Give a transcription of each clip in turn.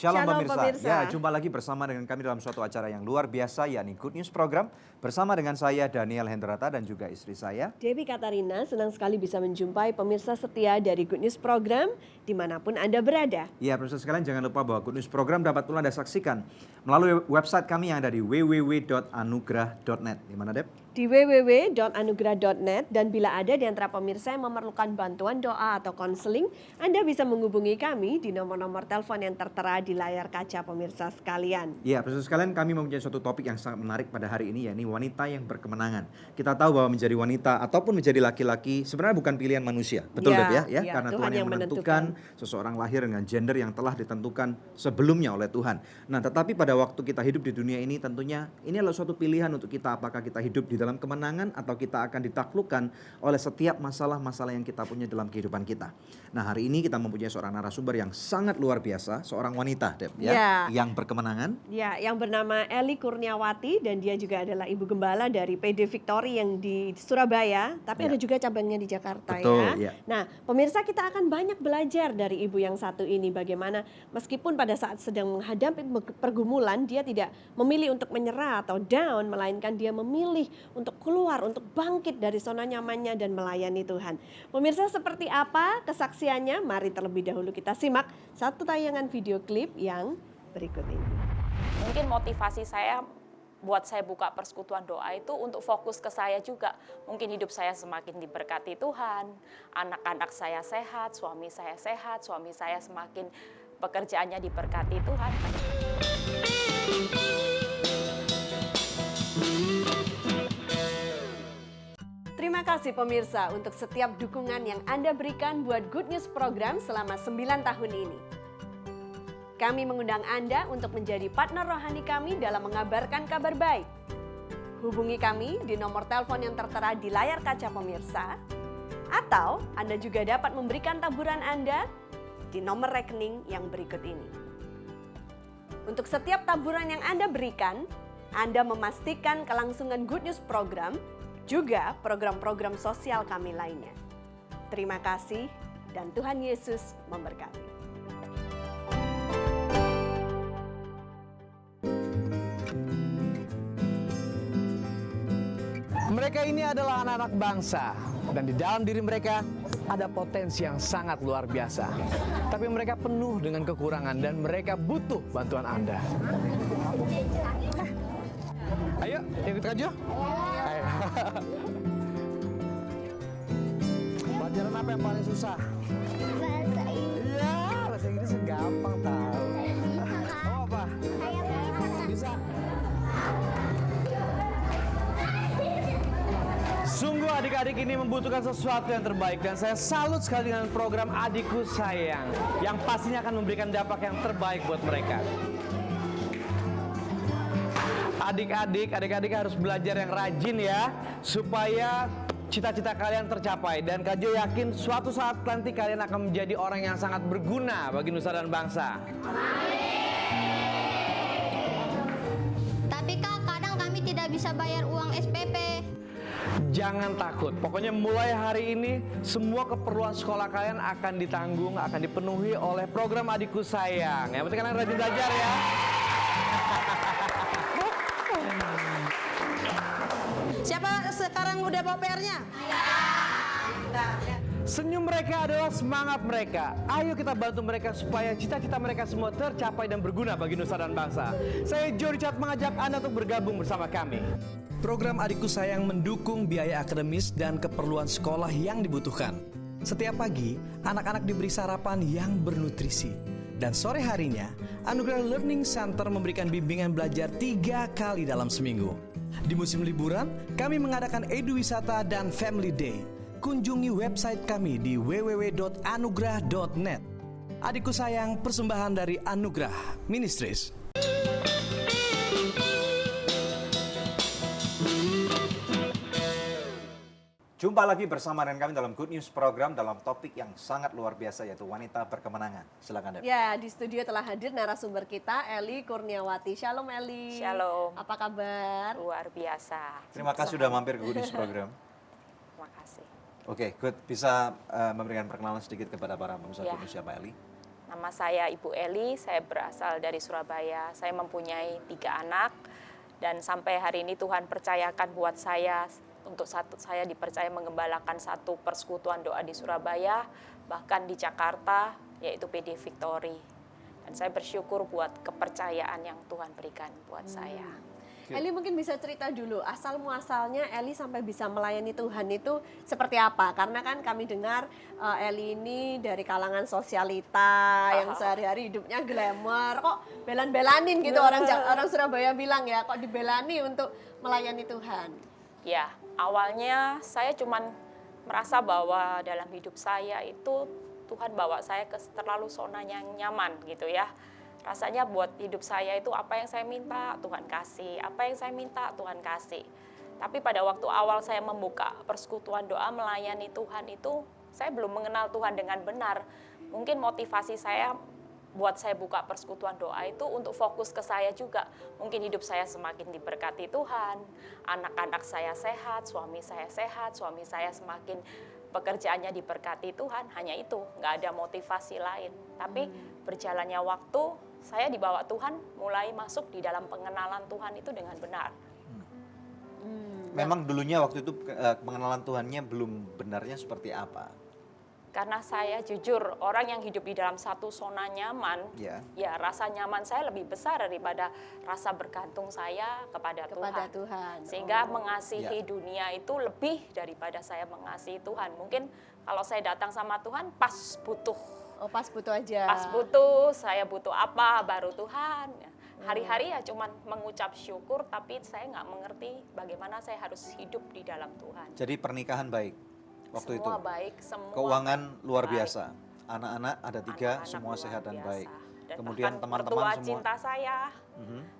Shalom Shalom pemirsa. pemirsa. Ya, jumpa lagi bersama dengan kami dalam suatu acara yang luar biasa, yakni Good News Program. Bersama dengan saya Daniel Hendrata dan juga istri saya. Debbie Katarina, senang sekali bisa menjumpai pemirsa setia dari Good News Program dimanapun Anda berada. Ya, pemirsa sekalian, jangan lupa bahwa Good News Program dapat pula Anda saksikan melalui website kami yang ada di www.anugrah.net. Di mana, Deb? Di www.anugrah.net, dan bila ada di antara pemirsa yang memerlukan bantuan doa atau konseling, Anda bisa menghubungi kami di nomor-nomor telepon yang tertera di layar kaca pemirsa sekalian. Ya, pemirsa sekalian, kami mempunyai suatu topik yang sangat menarik pada hari ini, yakni wanita yang berkemenangan. Kita tahu bahwa menjadi wanita ataupun menjadi laki-laki sebenarnya bukan pilihan manusia. Betul, Deb ya? Ya, karena Tuhan yang menentukan seseorang lahir dengan gender yang telah ditentukan sebelumnya oleh Tuhan. Nah, tetapi pada waktu kita hidup di dunia ini, tentunya ini adalah suatu pilihan untuk kita, apakah kita hidup di dalam kemenangan atau kita akan ditaklukkan oleh setiap masalah-masalah yang kita punya dalam kehidupan kita. Nah, hari ini kita mempunyai seorang narasumber yang sangat luar biasa, seorang wanita, Deb, ya, yang berkemenangan. Ya, yang bernama Eli Kurniawati, dan dia juga adalah ibu gembala dari PD Victory yang di Surabaya, tapi ada juga cabangnya di Jakarta. Betul, ya. Nah, pemirsa, kita akan banyak belajar dari ibu yang satu ini, bagaimana meskipun pada saat sedang menghadapi pergumulan, dia tidak memilih untuk menyerah atau down, melainkan dia memilih untuk keluar, untuk bangkit dari zona nyamannya dan melayani Tuhan. Pemirsa, seperti apa kesaksiannya? Mari terlebih dahulu kita simak satu tayangan video klip yang berikut ini. Mungkin motivasi saya buat saya buka persekutuan doa itu untuk fokus ke saya juga. Mungkin hidup saya semakin diberkati Tuhan, anak-anak saya sehat, suami saya semakin pekerjaannya diberkati Tuhan. Terima kasih pemirsa untuk setiap dukungan yang Anda berikan buat Good News Program selama 9 tahun ini. Kami mengundang Anda untuk menjadi partner rohani kami dalam mengabarkan kabar baik. Hubungi kami di nomor telepon yang tertera di layar kaca pemirsa, atau Anda juga dapat memberikan taburan Anda di nomor rekening yang berikut ini. Untuk setiap taburan yang Anda berikan, Anda memastikan kelangsungan Good News Program, juga program-program sosial kami lainnya. Terima kasih dan Tuhan Yesus memberkati. Mereka ini adalah anak-anak bangsa, dan di dalam diri mereka ada potensi yang sangat luar biasa. Tapi mereka penuh dengan kekurangan dan mereka butuh bantuan Anda. Ayo, ikut Kak Jo. Ayo. Pelajaran apa yang paling susah? Bahasa Inggris. Iya, bahasa Inggris gampang tahu. Oh apa? Bisa. Sungguh adik-adik ini membutuhkan sesuatu yang terbaik, dan saya salut sekali dengan program Adikku Sayang yang pastinya akan memberikan dampak yang terbaik buat mereka. Adik-adik harus belajar yang rajin ya, supaya cita-cita kalian tercapai. Dan Kak Jo yakin suatu saat nanti kalian akan menjadi orang yang sangat berguna bagi nusa dan bangsa. Tapi Kak, kadang kami tidak bisa bayar uang SPP. Jangan takut, pokoknya mulai hari ini semua keperluan sekolah kalian akan ditanggung, akan dipenuhi oleh program Adikku Sayang. Yang penting kalian rajin belajar ya. Siapa sekarang udah bawa PR-nya? Senyum mereka adalah semangat mereka. Ayo kita bantu mereka supaya cita-cita mereka semua tercapai dan berguna bagi nusa dan bangsa. Saya Joe Richard mengajak Anda untuk bergabung bersama kami. Program Adikku Sayang mendukung biaya akademis dan keperluan sekolah yang dibutuhkan. Setiap pagi, anak-anak diberi sarapan yang bernutrisi. Dan sore harinya, Anugerah Learning Center memberikan bimbingan belajar 3 kali dalam seminggu. Di musim liburan, kami mengadakan Edu Wisata dan Family Day. Kunjungi website kami di www.anugrah.net. Adikku Sayang, persembahan dari Anugrah Ministries. Jumpa lagi bersama dengan kami dalam Good News Program dalam topik yang sangat luar biasa, yaitu wanita berkemenangan. Silakan, Deb. Ya, di studio telah hadir narasumber kita, Eli Kurniawati. Shalom Eli. Shalom. Apa kabar? Luar biasa. Terima kasih sudah mampir ke Good News Program. Terima kasih. Oke, good. Bisa memberikan perkenalan sedikit kepada para pemirsa Ya. Good News, siapa Eli? Nama saya Ibu Eli, saya berasal dari Surabaya. Saya mempunyai 3 anak dan sampai hari ini Tuhan percayakan buat saya saya dipercaya mengembalakan satu persekutuan doa di Surabaya, bahkan di Jakarta, yaitu PD Victory. Dan saya bersyukur buat kepercayaan yang Tuhan berikan buat saya. Eli mungkin bisa cerita dulu asal muasalnya Eli sampai bisa melayani Tuhan itu seperti apa? Karena kan kami dengar Eli ini dari kalangan sosialita yang sehari-hari hidupnya glamour, kok belan-belanin gitu orang Surabaya bilang ya, kok dibelani untuk melayani Tuhan. Ya, awalnya saya cuman merasa bahwa dalam hidup saya itu Tuhan bawa saya ke terlalu zona yang nyaman gitu ya. Rasanya buat hidup saya itu apa yang saya minta Tuhan kasih, apa yang saya minta Tuhan kasih. Tapi pada waktu awal saya membuka persekutuan doa melayani Tuhan itu, saya belum mengenal Tuhan dengan benar. Mungkin motivasi saya buat saya buka persekutuan doa itu untuk fokus ke saya juga. Mungkin hidup saya semakin diberkati Tuhan, anak-anak saya sehat, suami saya semakin pekerjaannya diberkati Tuhan, hanya itu, nggak ada motivasi lain. Tapi berjalannya waktu, saya dibawa Tuhan mulai masuk di dalam pengenalan Tuhan itu dengan benar. Memang dulunya waktu itu pengenalan Tuhannya belum benarnya seperti apa? Karena saya jujur, orang yang hidup di dalam satu zona nyaman, ya rasa nyaman saya lebih besar daripada rasa bergantung saya kepada Tuhan. Sehingga mengasihi dunia itu lebih daripada saya mengasihi Tuhan. Mungkin kalau saya datang sama Tuhan pas butuh. Oh, pas butuh aja. Pas butuh, saya butuh apa, baru Tuhan. Hari-hari ya cuman mengucap syukur, tapi saya nggak mengerti bagaimana saya harus hidup di dalam Tuhan. Jadi pernikahan baik waktu itu? Semua baik, semua keuangan luar baik. biasa. Anak-anak ada 3, Anak-anak semua luar sehat dan biasa. baik. Dan Kemudian bahkan teman-teman mertua semua cinta saya,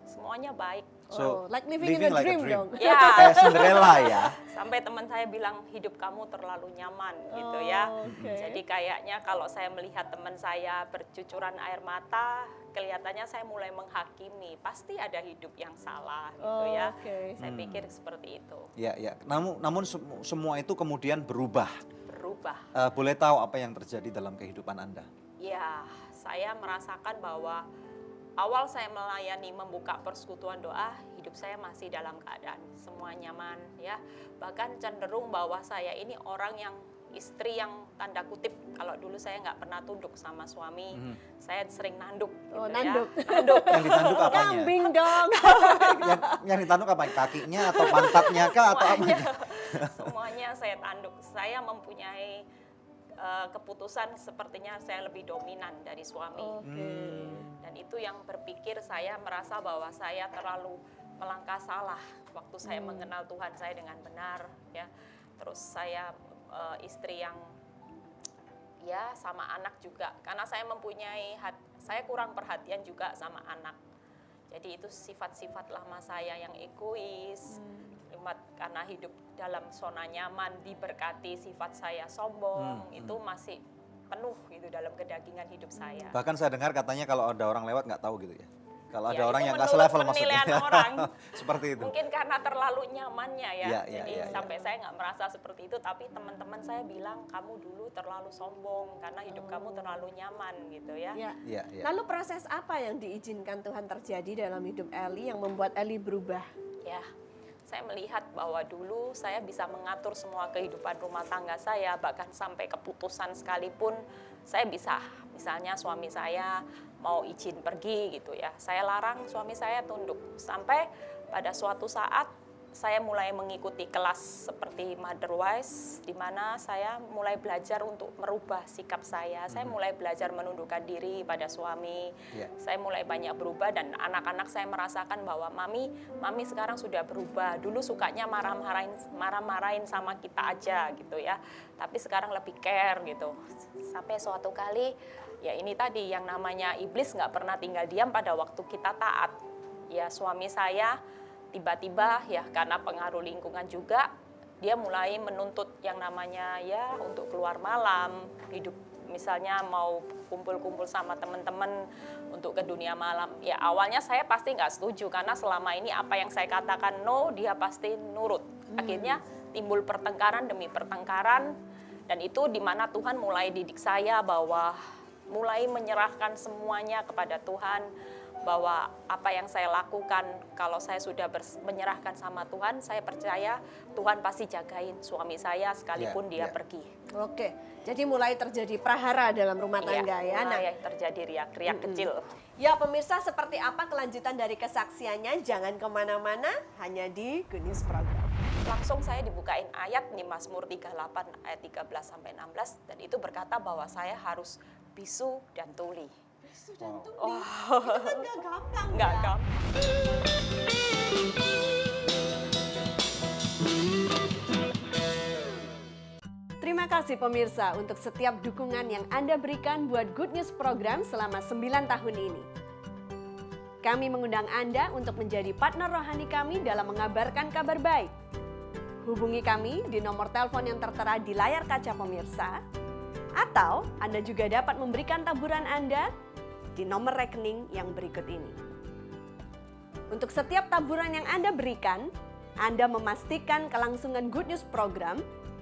semuanya baik. So, like living in a like dream dong. Ya, kayak Cinderella ya. sampai teman saya bilang hidup kamu terlalu nyaman gitu ya. Oke. Jadi kayaknya kalau saya melihat teman saya bercucuran air mata, kelihatannya saya mulai menghakimi, pasti ada hidup yang salah gitu ya. Oke. Saya pikir seperti itu. Ya, ya. Namun semua itu kemudian berubah. Boleh tahu apa yang terjadi dalam kehidupan Anda? Ya, saya merasakan bahwa awal saya melayani membuka persekutuan doa, hidup saya masih dalam keadaan semua nyaman ya. Bahkan cenderung bahwa saya ini orang yang istri yang tanda kutip, kalau dulu saya nggak pernah tunduk sama suami, saya sering nanduk. Oh, gitu nanduk. Ya. Nanduk. Yang ditanduk apanya? Kambing dong. yang ditanduk apa? Kakinya atau pantatnya kah atau Semuanya, apanya? semuanya saya tanduk. Saya mempunyai keputusan sepertinya saya lebih dominan dari suami. Dan itu yang berpikir saya merasa bahwa saya terlalu melangkah salah waktu saya mengenal Tuhan saya dengan benar ya. Terus saya istri yang ya sama anak juga, karena saya saya kurang perhatian juga sama anak. Jadi itu sifat-sifat lama saya yang egois, karena hidup dalam zona nyaman, diberkati sifat saya sombong, itu masih penuh gitu dalam kedagingan hidup saya. Bahkan saya dengar katanya kalau ada orang lewat nggak tahu gitu ya. Kalau ada Ya, orang itu yang nggak menurut selevel maksudnya. penilaian orang. Seperti itu. Mungkin karena terlalu nyamannya ya, jadi ya. sampai saya nggak merasa seperti itu. Tapi teman-teman saya bilang kamu dulu terlalu sombong karena hidup kamu terlalu nyaman gitu ya. Ya. Lalu proses apa yang diizinkan Tuhan terjadi dalam hidup Eli yang membuat Eli berubah? Ya, saya melihat bahwa dulu saya bisa mengatur semua kehidupan rumah tangga saya, bahkan sampai keputusan sekalipun saya bisa. Misalnya suami saya mau izin pergi gitu ya, saya larang suami saya tunduk. Sampai pada suatu saat saya mulai mengikuti kelas seperti Motherwise, di mana saya mulai belajar untuk merubah sikap saya. Saya mulai belajar menundukkan diri pada suami. Saya mulai banyak berubah dan anak-anak saya merasakan bahwa mami sekarang sudah berubah. Dulu sukanya marah-marahin sama kita aja gitu ya. Tapi sekarang lebih care gitu. Sampai suatu kali ya ini tadi yang namanya iblis nggak pernah tinggal diam pada waktu kita taat. Ya suami saya tiba-tiba ya karena pengaruh lingkungan juga dia mulai menuntut yang namanya ya untuk keluar malam, hidup misalnya mau kumpul-kumpul sama teman-teman untuk ke dunia malam. Ya awalnya saya pasti nggak setuju karena selama ini apa yang saya katakan no dia pasti nurut. Akhirnya timbul pertengkaran demi pertengkaran dan itu di mana Tuhan mulai didik saya bahwa mulai menyerahkan semuanya kepada Tuhan, bahwa apa yang saya lakukan kalau saya sudah menyerahkan sama Tuhan, saya percaya Tuhan pasti jagain suami saya sekalipun dia pergi. Oke, jadi mulai terjadi prahara dalam rumah tangga ya. Mulai terjadi riak-riak kecil. Ya pemirsa, seperti apa kelanjutan dari kesaksiannya? Jangan kemana-mana, hanya di Good News Program. Langsung saya dibukain ayat di Mazmur 38 ayat 13-16, dan itu berkata bahwa saya harus bisu dan tuli. Bisu dan tuli, itu kan gak gampang Nggak ya. gampang. Terima kasih pemirsa untuk setiap dukungan yang Anda berikan buat Good News Program selama 9 tahun ini. Kami mengundang Anda untuk menjadi partner rohani kami dalam mengabarkan kabar baik. Hubungi kami di nomor telepon yang tertera di layar kaca pemirsa, atau Anda juga dapat memberikan taburan Anda di nomor rekening yang berikut ini. Untuk setiap taburan yang Anda berikan, Anda memastikan kelangsungan Good News Program,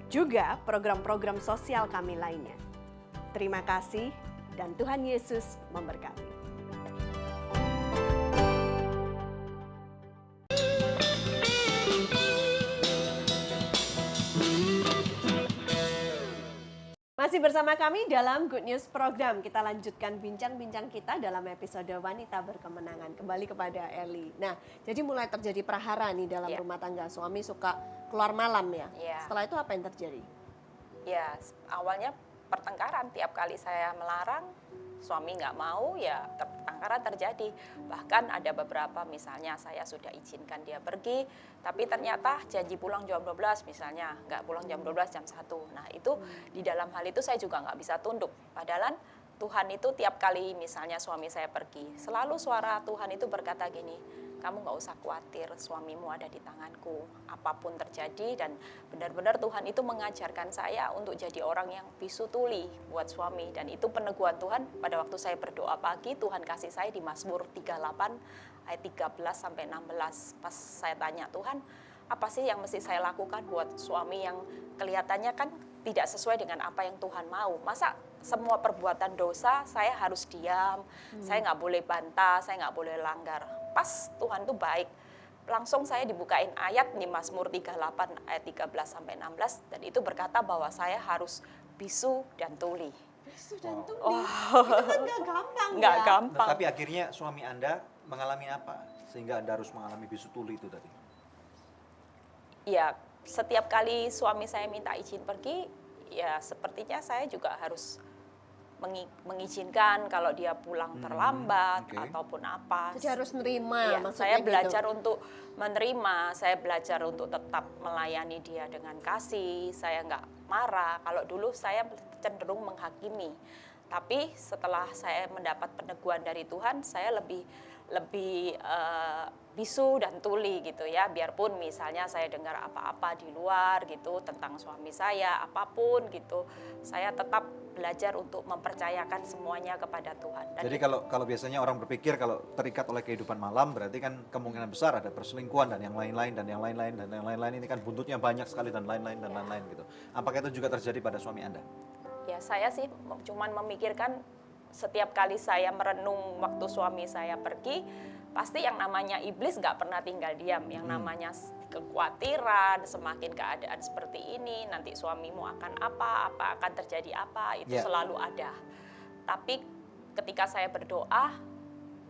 juga program-program sosial kami lainnya. Terima kasih dan Tuhan Yesus memberkati. Masih bersama kami dalam Good News Program. Kita lanjutkan bincang-bincang kita dalam episode Wanita Berkemenangan. Kembali kepada Eli. Nah, jadi mulai terjadi prahara nih dalam rumah tangga. Suami suka keluar malam ya. Setelah itu apa yang terjadi? Ya, awalnya pertengkaran. Tiap kali saya melarang, suami nggak mau, ya pertengkaran terjadi. Bahkan ada beberapa, misalnya saya sudah izinkan dia pergi, tapi ternyata janji pulang jam 12 misalnya, nggak pulang jam 12, jam 1. Nah itu di dalam hal itu saya juga nggak bisa tunduk. Padahal Tuhan itu tiap kali misalnya suami saya pergi, selalu suara Tuhan itu berkata gini, kamu nggak usah khawatir, suamimu ada di tanganku, apapun terjadi. Dan benar-benar Tuhan itu mengajarkan saya untuk jadi orang yang bisu tuli buat suami. Dan itu peneguhan Tuhan pada waktu saya berdoa pagi, Tuhan kasih saya di Mazmur 38 ayat 13-16. Pas saya tanya, Tuhan apa sih yang mesti saya lakukan buat suami yang kelihatannya kan tidak sesuai dengan apa yang Tuhan mau. Masa semua perbuatan dosa saya harus diam, saya nggak boleh bantah, saya nggak boleh langgar. Pas Tuhan tuh baik, langsung saya dibukain ayat di Mazmur 38 ayat 13-16, dan itu berkata bahwa saya harus bisu dan tuli. Bisu dan tuli, itu kan gak gampang Nggak ya. gampang. Tapi akhirnya suami Anda mengalami apa? Sehingga Anda harus mengalami bisu tuli itu tadi. Ya, setiap kali suami saya minta izin pergi, ya sepertinya saya juga harus mengizinkan kalau dia pulang terlambat ataupun apa. Jadi harus nerima, Ya, maksudnya saya belajar gitu. untuk menerima, saya belajar untuk tetap melayani dia dengan kasih, saya nggak marah. Kalau dulu saya cenderung menghakimi, tapi setelah saya mendapat peneguhan dari Tuhan, saya lebih bisu dan tuli gitu ya. Biarpun misalnya saya dengar apa-apa di luar gitu tentang suami saya, apapun gitu, saya tetap belajar untuk mempercayakan semuanya kepada Tuhan. Dan Jadi kalau biasanya orang berpikir kalau terikat oleh kehidupan malam berarti kan kemungkinan besar ada perselingkuhan dan yang lain-lain dan yang lain-lain dan yang lain-lain, ini kan buntutnya banyak sekali dan lain-lain dan lain-lain gitu. Apakah itu juga terjadi pada suami Anda? ya saya sih cuman memikirkan setiap kali saya merenung waktu suami saya pergi, pasti yang namanya iblis nggak pernah tinggal diam. Yang namanya kekhawatiran, semakin keadaan seperti ini, nanti suamimu akan apa akan terjadi apa, itu selalu ada. Tapi ketika saya berdoa,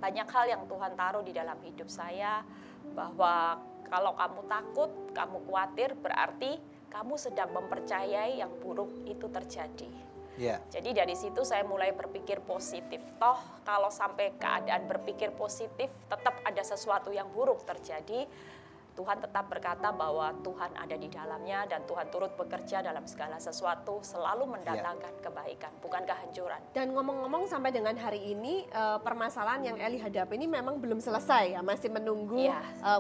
banyak hal yang Tuhan taruh di dalam hidup saya, bahwa kalau kamu takut, kamu khawatir, berarti kamu sedang mempercayai yang buruk itu terjadi. Jadi dari situ saya mulai berpikir positif. Toh kalau sampai keadaan berpikir positif, tetap ada sesuatu yang buruk terjadi, Tuhan tetap berkata bahwa Tuhan ada di dalamnya dan Tuhan turut bekerja dalam segala sesuatu, selalu mendatangkan kebaikan, bukan kehancuran. Dan ngomong-ngomong sampai dengan hari ini, permasalahan yang Eli hadapi ini memang belum selesai ya, masih menunggu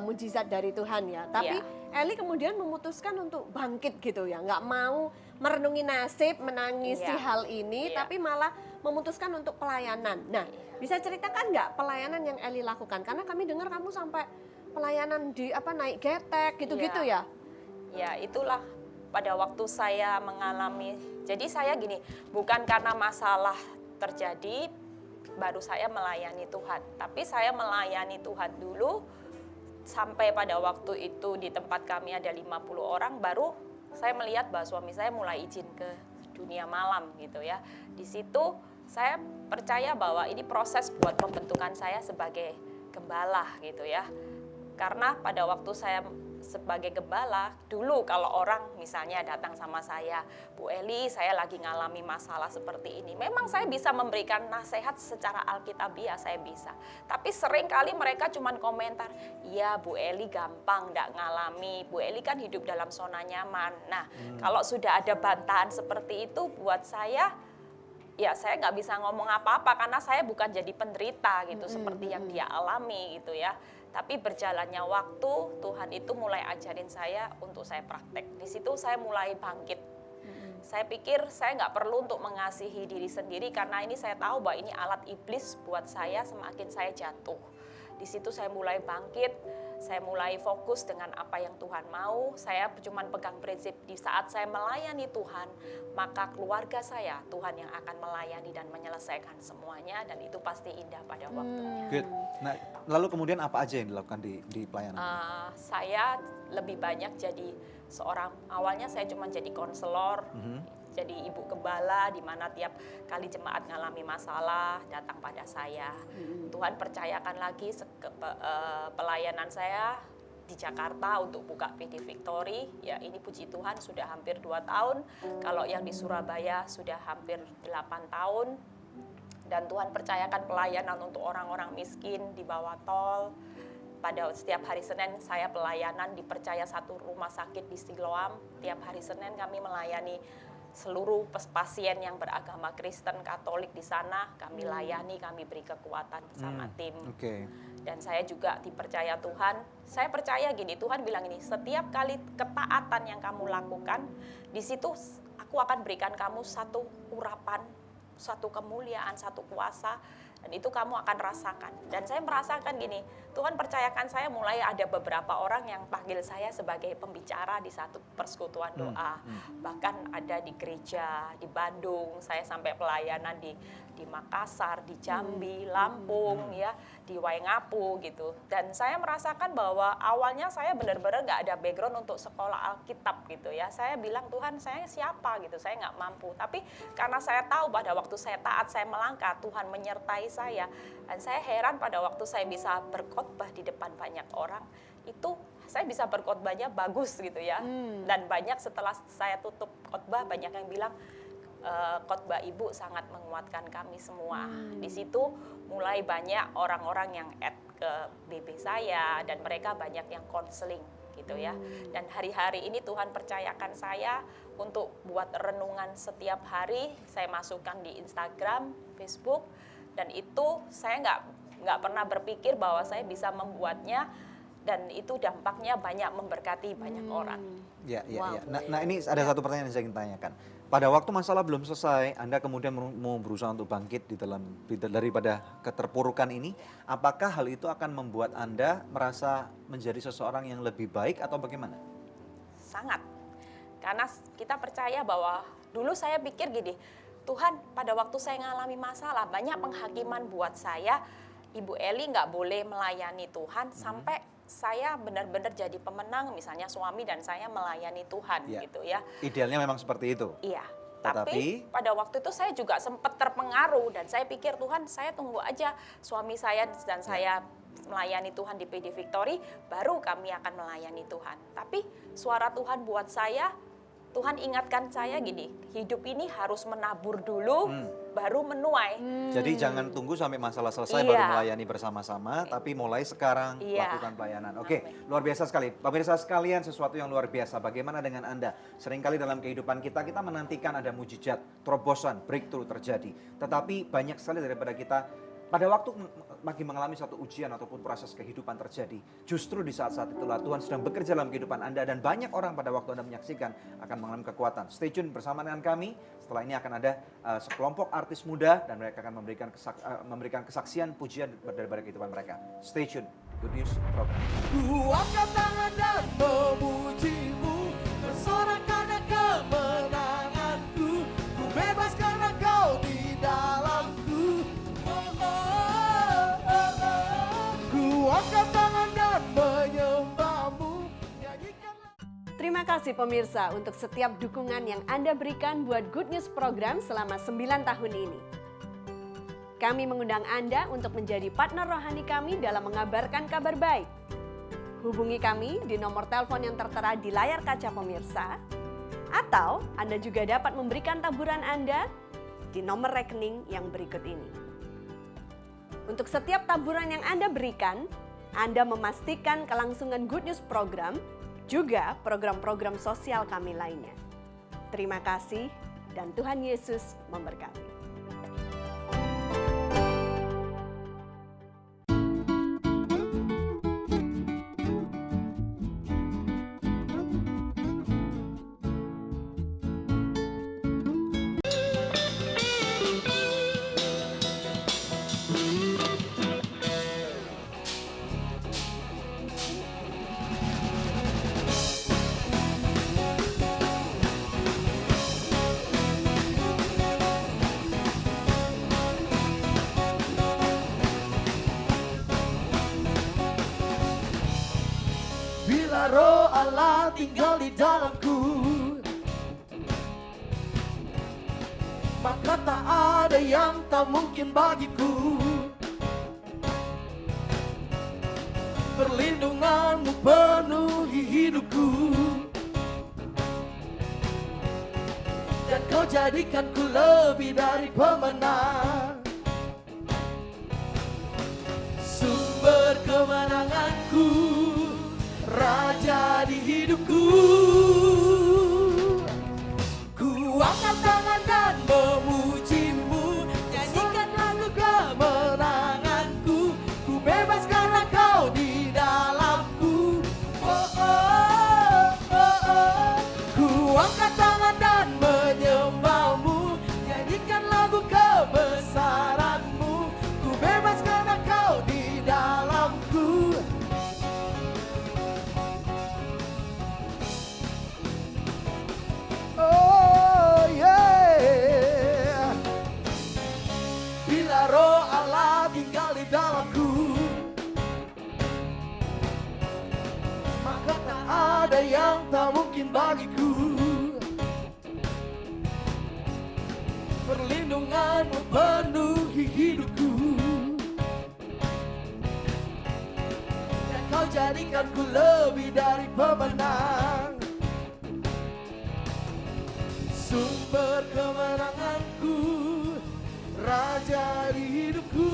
mujizat dari Tuhan ya. Tapi Eli kemudian memutuskan untuk bangkit gitu ya, nggak mau merenungi nasib, menangisi hal ini, tapi malah memutuskan untuk pelayanan. Nah, bisa ceritakan nggak pelayanan yang Eli lakukan? Karena kami dengar kamu sampai pelayanan di naik getek gitu-gitu ya? Ya, itulah pada waktu saya mengalami. Jadi saya gini, bukan karena masalah terjadi, baru saya melayani Tuhan. Tapi saya melayani Tuhan dulu, sampai pada waktu itu di tempat kami ada 50 orang, baru saya melihat bahwa suami saya mulai izin ke dunia malam gitu ya. Di situ saya percaya bahwa ini proses buat pembentukan saya sebagai gembala gitu ya. Karena pada waktu saya sebagai gembala, dulu kalau orang misalnya datang sama saya, Bu Eli, saya lagi ngalami masalah seperti ini. Memang saya bisa memberikan nasihat secara alkitabiah, saya bisa. Tapi sering kali mereka cuman komentar, iya Bu Eli gampang, nggak ngalami. Bu Eli kan hidup dalam zona nyaman. Nah, kalau sudah ada bantahan seperti itu buat saya, ya saya nggak bisa ngomong apa-apa karena saya bukan jadi penderita gitu, seperti yang dia alami gitu ya. Tapi berjalannya waktu, Tuhan itu mulai ajarin saya untuk saya praktek. Di situ saya mulai bangkit. Saya pikir saya nggak perlu untuk mengasihi diri sendiri karena ini saya tahu bahwa ini alat iblis buat saya semakin saya jatuh. Di situ saya mulai bangkit, saya mulai fokus dengan apa yang Tuhan mau. Saya cuma pegang prinsip di saat saya melayani Tuhan, maka keluarga saya Tuhan yang akan melayani dan menyelesaikan semuanya, dan itu pasti indah pada waktunya. Good. Nah, lalu kemudian apa aja yang dilakukan di pelayanan? Saya lebih banyak jadi seorang, awalnya saya cuma jadi konselor, jadi ibu gembala, di mana tiap kali jemaat ngalami masalah datang pada saya. Tuhan percayakan lagi pelayanan saya di Jakarta untuk buka PD Victory. Ya, ini puji Tuhan sudah hampir 2 tahun. Kalau yang di Surabaya sudah hampir 8 tahun. Dan Tuhan percayakan pelayanan untuk orang-orang miskin di bawah tol. Pada setiap hari Senin saya pelayanan dipercaya satu rumah sakit di Siloam. Tiap hari Senin kami melayani seluruh pasien yang beragama Kristen, Katolik di sana. Kami layani, kami beri kekuatan bersama tim. Dan saya juga dipercaya Tuhan. Saya percaya gini, Tuhan bilang ini, setiap kali ketaatan yang kamu lakukan, di situ aku akan berikan kamu satu urapan, satu kemuliaan, satu kuasa, dan itu kamu akan rasakan. Dan saya merasakan gini, Tuhan percayakan saya mulai ada beberapa orang yang panggil saya sebagai pembicara di satu persekutuan doa. Bahkan ada di gereja di Bandung, saya sampai pelayanan di Makassar, di Jambi, Lampung, ya, di Waingapu gitu. Dan saya merasakan bahwa awalnya saya benar-benar nggak ada background untuk sekolah Alkitab gitu ya. Saya bilang, Tuhan saya siapa gitu, saya nggak mampu. Tapi karena saya tahu pada waktu saya taat, saya melangkah, Tuhan menyertai saya. Dan saya heran pada waktu saya bisa berkhotbah di depan banyak orang, itu saya bisa berkhotbahnya bagus gitu ya. Dan banyak setelah saya tutup khotbah, banyak yang bilang, khotbah Ibu sangat menguatkan kami semua. Di situ mulai banyak orang-orang yang add ke BB saya, dan mereka banyak yang konseling gitu ya. Dan hari-hari ini Tuhan percayakan saya untuk buat renungan setiap hari. Saya masukkan di Instagram, Facebook, dan itu saya nggak pernah berpikir bahwa saya bisa membuatnya, dan itu dampaknya banyak memberkati banyak orang. Ya. Nah, ini ada satu pertanyaan yang saya ingin tanyakan. Pada waktu masalah belum selesai, Anda kemudian mau berusaha untuk bangkit daripada keterpurukan ini. Apakah hal itu akan membuat Anda merasa menjadi seseorang yang lebih baik atau bagaimana? Sangat. Karena kita percaya bahwa dulu saya pikir gini, Tuhan pada waktu saya ngalami masalah, banyak penghakiman buat saya, Ibu Eli nggak boleh melayani Tuhan sampai saya benar-benar jadi pemenang, misalnya suami dan saya melayani Tuhan gitu ya. Idealnya memang seperti itu. Iya. Tapi pada waktu itu saya juga sempat terpengaruh, dan saya pikir, Tuhan saya tunggu aja suami saya dan saya melayani Tuhan di PD Victory, baru kami akan melayani Tuhan. Tapi suara Tuhan buat saya, Tuhan ingatkan saya gini, hidup ini harus menabur dulu, baru menuai. Jadi jangan tunggu sampai masalah selesai baru melayani bersama-sama, tapi mulai sekarang lakukan pelayanan. Oke, luar biasa sekali. Pemirsa sekalian, sesuatu yang luar biasa. Bagaimana dengan Anda? Seringkali dalam kehidupan kita menantikan ada mujizat, terobosan, breakthrough terjadi. Tetapi banyak sekali daripada kita pada waktu lagi mengalami satu ujian ataupun proses kehidupan terjadi, justru di saat-saat itulah Tuhan sedang bekerja dalam kehidupan Anda, dan banyak orang pada waktu Anda menyaksikan akan mengalami kekuatan. Stay tune bersama dengan kami. Setelah ini akan ada sekelompok artis muda, dan mereka akan memberikan kesaksian pujian daripada kehidupan mereka. Stay tune. Good News Program. Ku angkat tangan dan memujimu, bersorak karena kemenanganku. Ku bebas karena Kau di dalam. Terima kasih pemirsa untuk setiap dukungan yang Anda berikan buat Good News program selama 9 tahun ini. Kami mengundang Anda untuk menjadi partner rohani kami dalam mengabarkan kabar baik. Hubungi kami di nomor telepon yang tertera di layar kaca pemirsa, atau Anda juga dapat memberikan taburan Anda di nomor rekening yang berikut ini. Untuk setiap taburan yang Anda berikan, Anda memastikan kelangsungan Good News program, juga program-program sosial kami lainnya. Terima kasih dan Tuhan Yesus memberkati. Bila roh Allah tinggal di dalamku, maka tak ada yang tak mungkin bagiku. Perlindunganmu penuhi hidupku, dan kau jadikanku lebih dari pemenang. Sumber kemenanganku, Raja di hidupku. Ku angkat tangan dan memujimu, nyanyikan lagu kemenanganku. Ku bebas karena kau di dalamku. Oh, oh, oh, oh. Ku angkat tangan dan menyembahmu, nyanyikan lagu kebesaranmu. Ku bebas karena kau di dalamku. Oh yeah. Bila roh Allah tinggal di dalamku, maka tak ada yang tak mungkin bagiku. Perlindunganmu penuhi hidupku, dan kau jadikanku lebih dari pemenang. Sumber kemenanganku, Raja di hidupku.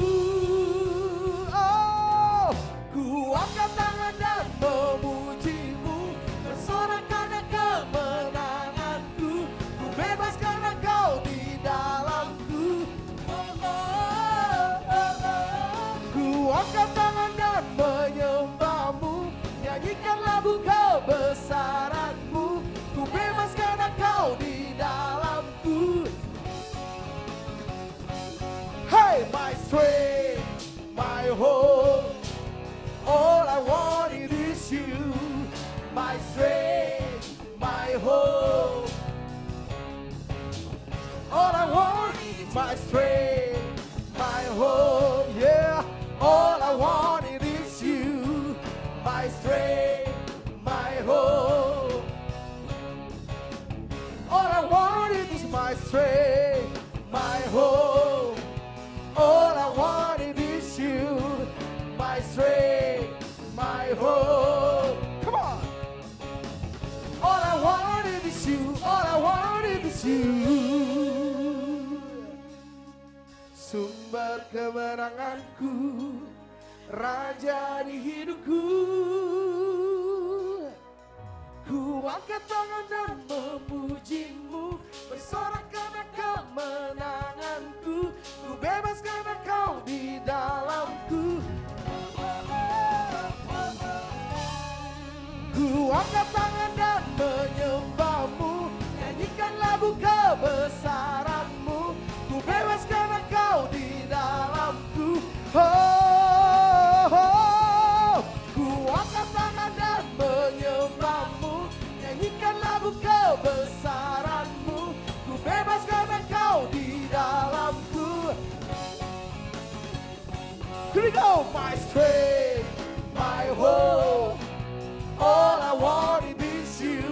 Oh, ku angkat tangan dan memujimu, bersorak karena kemenanganku. Ku bebas karena kau di dalamku. Oh, oh, oh, oh. Ku angkat tangan dan menyembahmu, nyanyikan lagu kebesaranmu. Ku bebas karena kau di dalamku. Hey, my strength, my hope, all I want is you. My strength, my hope, all I want is my strength, my hope, yeah. All I want is you. My strength, my hope, all I wanted is my strength, my hope. All I wanted is you. My strength, my hope. Come on. All I wanted is you. All I wanted is you. Sumber kemenanganku, Raja di hidupku. Ku angkat tangan dan memujimu, bersorak karena kemenanganku. Ku bebas karena kau di dalamku. Ku angkat tangan dan menyembahmu, nyanyikan lagu kebesaranmu. Ku bebas karena kau di dalamku. Oh, oh. Ku angkat tangan dan menyembahmu, nyanyikan lagu kebesaranmu. Ku bebas karena kau di dalamku. Here we go. My strength, my hope, all I wanted is you.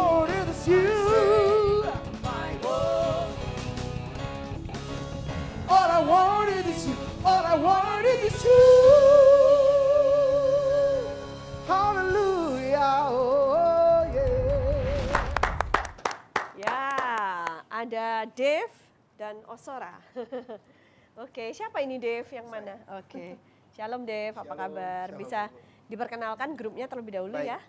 wanted is you. All I wanted is you. All I wanted is you. Hallelujah. Oh yeah. Ya, ada Dave dan Ozora. Oke, siapa ini Dave yang mana? Oke. Shalom Dave, apa kabar? shalom. Bisa diperkenalkan grupnya terlebih dahulu Baik. ya?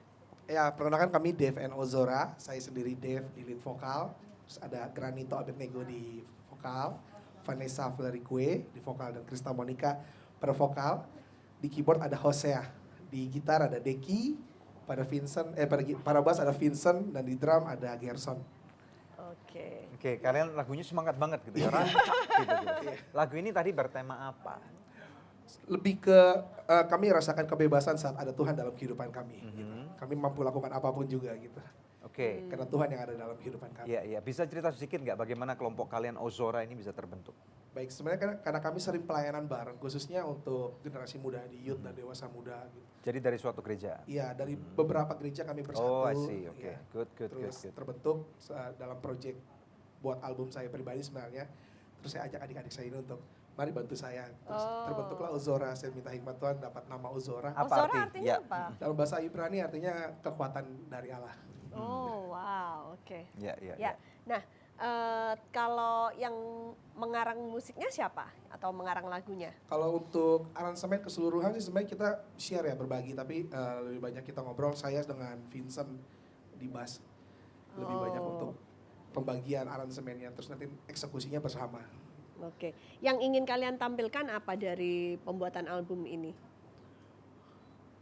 Ya, perkenalkan kami Dave and Ozora. Saya sendiri Dave di lead vokal. Terus ada Granito Abednego di vokal. Vanessa Flericue di vokal dan Krista Monica pada vokal. Di keyboard ada Hosea. Di gitar ada Deki. Pada bass ada Vincent dan di drum ada Gerson. Oke. Oke, kalian lagunya semangat banget gitu ya, rancak gitu. Lagu ini tadi bertema apa? Lebih ke kami rasakan kebebasan saat ada Tuhan dalam kehidupan kami. Gitu. Kami mampu lakukan apapun juga gitu. Oke. Karena Tuhan yang ada dalam kehidupan kami. Iya, iya. Bisa cerita sedikit nggak bagaimana kelompok kalian Ozora ini bisa terbentuk? Baik, sebenarnya karena kami sering pelayanan bareng, khususnya untuk generasi muda di youth dan dewasa muda. Gitu. Jadi dari suatu gereja? Iya, dari beberapa gereja kami bersatu. Oh, I see. Oke. Iya. Good. Terus terbentuk dalam proyek buat album saya pribadi sebenarnya. Terus saya ajak adik-adik saya ini untuk mari bantu saya. Terus terbentuklah Ozora. Saya minta hikmat Tuhan dapat nama Ozora. Apa Ozora arti? artinya Ya. apa? Dalam bahasa Ibrani artinya kekuatan dari Allah. Oh, wow, oke. Iya. Ya, nah kalau yang mengarang musiknya siapa? Atau mengarang lagunya? Kalau untuk aransemen keseluruhan sih sebenarnya kita share ya, berbagi. Tapi lebih banyak kita ngobrol, saya dengan Vincent di bass. Lebih banyak untuk pembagian aransemennya, terus nanti eksekusinya bersama. Oke. Yang ingin kalian tampilkan apa dari pembuatan album ini?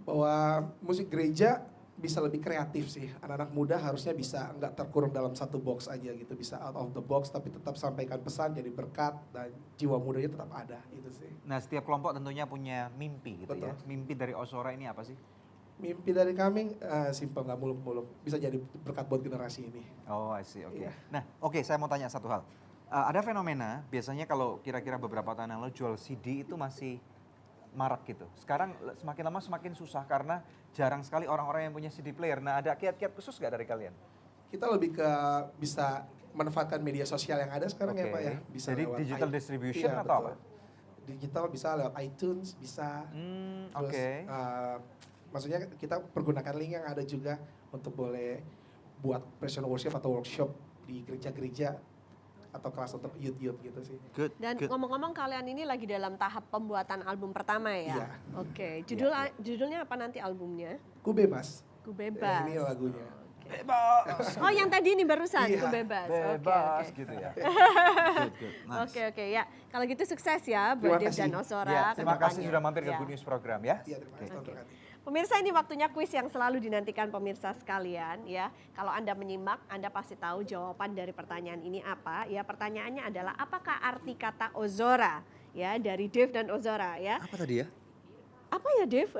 Bahwa musik gereja bisa lebih kreatif sih. Anak-anak muda harusnya bisa nggak terkurung dalam satu box aja gitu. Bisa out of the box tapi tetap sampaikan pesan, jadi berkat dan jiwa mudanya tetap ada itu sih. Nah, setiap kelompok tentunya punya mimpi gitu ya. Betul. Mimpi dari Ozora ini apa sih? Mimpi dari kami simple, nggak muluk-muluk. Bisa jadi berkat buat generasi ini. Oh, I see. Oke. Iya. Nah, saya mau tanya satu hal. Ada fenomena biasanya kalau kira-kira beberapa tahun yang lalu jual CD itu masih marak gitu. Sekarang semakin lama semakin susah karena jarang sekali orang-orang yang punya CD player. Nah, ada kiat-kiat khusus nggak dari kalian? Kita lebih ke bisa manfaatkan media sosial yang ada sekarang ya Oke. Pak ya. Bisa Jadi lewat digital distribution Iya, atau betul. apa? Digital bisa lewat iTunes, bisa. Terus, Oke. maksudnya kita pergunakan link yang ada juga untuk boleh buat pression worship atau workshop di gereja-gereja atau kelas untuk youth gitu sih. Good. Dan good. ngomong-ngomong kalian ini lagi dalam tahap pembuatan album pertama ya? Iya. Oke. Iya. Judulnya apa nanti albumnya? Ku bebas. Ku bebas. Ini lagunya. Bebas. Oh, yang tadi ini barusan, Iya. Ku bebas. Oke, Bebas oke. gitu ya. Good. Nice. Oke, ya. Kalau gitu sukses ya buat Terima Dave kasih. dan Ozora. Ya, ke terima kasih depannya. sudah mampir ke Ya. Good News Program ya. Iya, terima kasih Tuhan berkati. Pemirsa, ini waktunya kuis yang selalu dinantikan pemirsa sekalian ya. Kalau Anda menyimak, Anda pasti tahu jawaban dari pertanyaan ini apa. Ya, pertanyaannya adalah apakah arti kata Ozora ya dari Dave dan Ozora ya. Apa tadi ya? Apa ya Dave?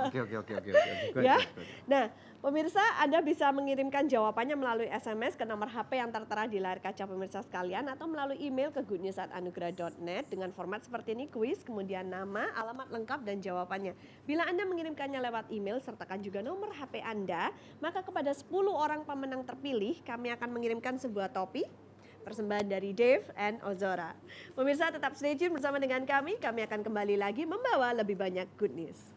Oke. Good, Ya. good. Nah, pemirsa Anda bisa mengirimkan jawabannya melalui SMS ke nomor HP yang tertera di layar kaca pemirsa sekalian atau melalui email ke goodnews@anugerah.net dengan format seperti ini, kuis, kemudian nama, alamat lengkap dan jawabannya. Bila Anda mengirimkannya lewat email, sertakan juga nomor HP Anda, maka kepada 10 orang pemenang terpilih kami akan mengirimkan sebuah topi persembahan dari Dave and Ozora. Pemirsa tetap stay tune bersama dengan kami akan kembali lagi membawa lebih banyak good news.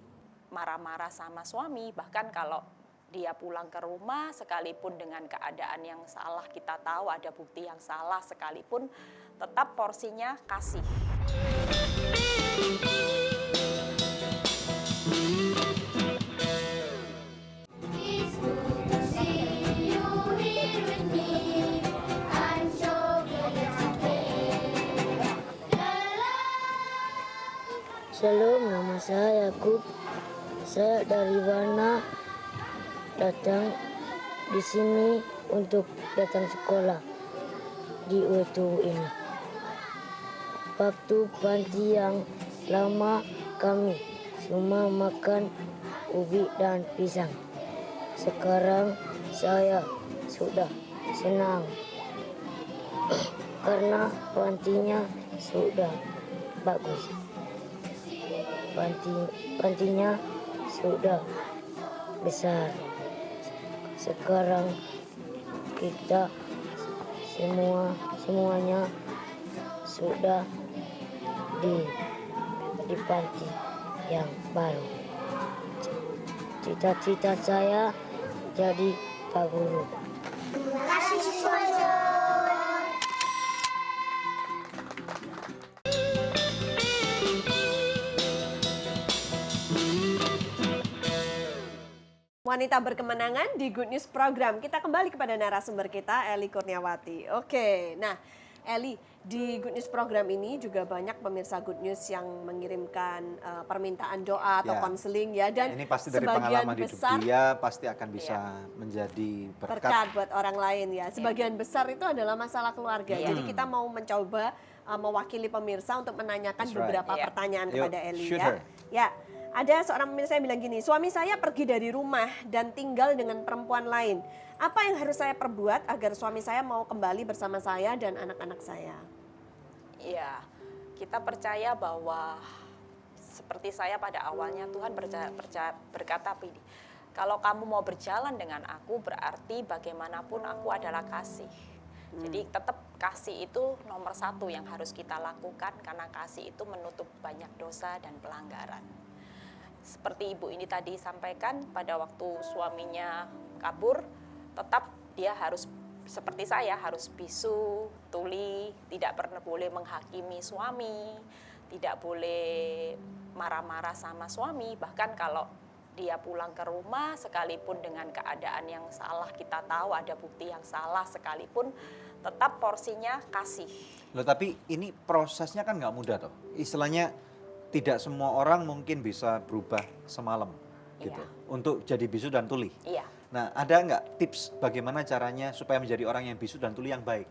Marah-marah sama suami, bahkan kalau dia pulang ke rumah sekalipun dengan keadaan yang salah, kita tahu ada bukti yang salah sekalipun, tetap porsinya kasih. It's good to see you here with me. I'm so glad today. Shalom, nama saya Yakub. Saya dari Wana datang di sini untuk datang sekolah di UTU ini. Waktu panti yang lama kami cuma makan ubi dan pisang. Sekarang saya sudah senang karena pantinya sudah bagus. Pantinya sudah besar. sekarang kita semuanya sudah di panti yang baru. Cita-cita saya jadi Pak Guru. Terima kasih siswa John. Wanita berkemenangan di Good News Program. Kita kembali kepada narasumber kita, Eli Kurniawati. Oke, nah Eli, di Good News Program ini juga banyak pemirsa Good News yang mengirimkan permintaan doa atau Ya. konseling ya. Dan Ini pasti dari sebagian pengalaman hidup besar dia pasti akan bisa menjadi berkat buat orang lain ya. Sebagian besar itu adalah masalah keluarga. Jadi kita mau mencoba mewakili pemirsa untuk menanyakan That's right. beberapa Iya. pertanyaan Yuk, kepada Eli shoot ya. her. Ya, ada seorang pemirsa yang bilang gini, suami saya pergi dari rumah dan tinggal dengan perempuan lain. Apa yang harus saya perbuat agar suami saya mau kembali bersama saya dan anak-anak saya? Iya, kita percaya bahwa seperti saya pada awalnya Tuhan berkata begini, kalau kamu mau berjalan dengan aku berarti bagaimanapun aku adalah kasih. Jadi tetap kasih itu nomor satu yang harus kita lakukan karena kasih itu menutup banyak dosa dan pelanggaran. Seperti ibu ini tadi sampaikan, pada waktu suaminya kabur, tetap dia harus seperti saya, harus bisu, tuli, tidak pernah boleh menghakimi suami, tidak boleh marah-marah sama suami. Bahkan kalau dia pulang ke rumah, sekalipun dengan keadaan yang salah, kita tahu ada bukti yang salah sekalipun, tetap porsinya kasih. Loh, tapi ini prosesnya kan nggak mudah toh. Istilahnya tidak semua orang mungkin bisa berubah semalam gitu. Iya. Untuk jadi bisu dan tuli. Iya. Nah, ada nggak tips bagaimana caranya supaya menjadi orang yang bisu dan tuli yang baik?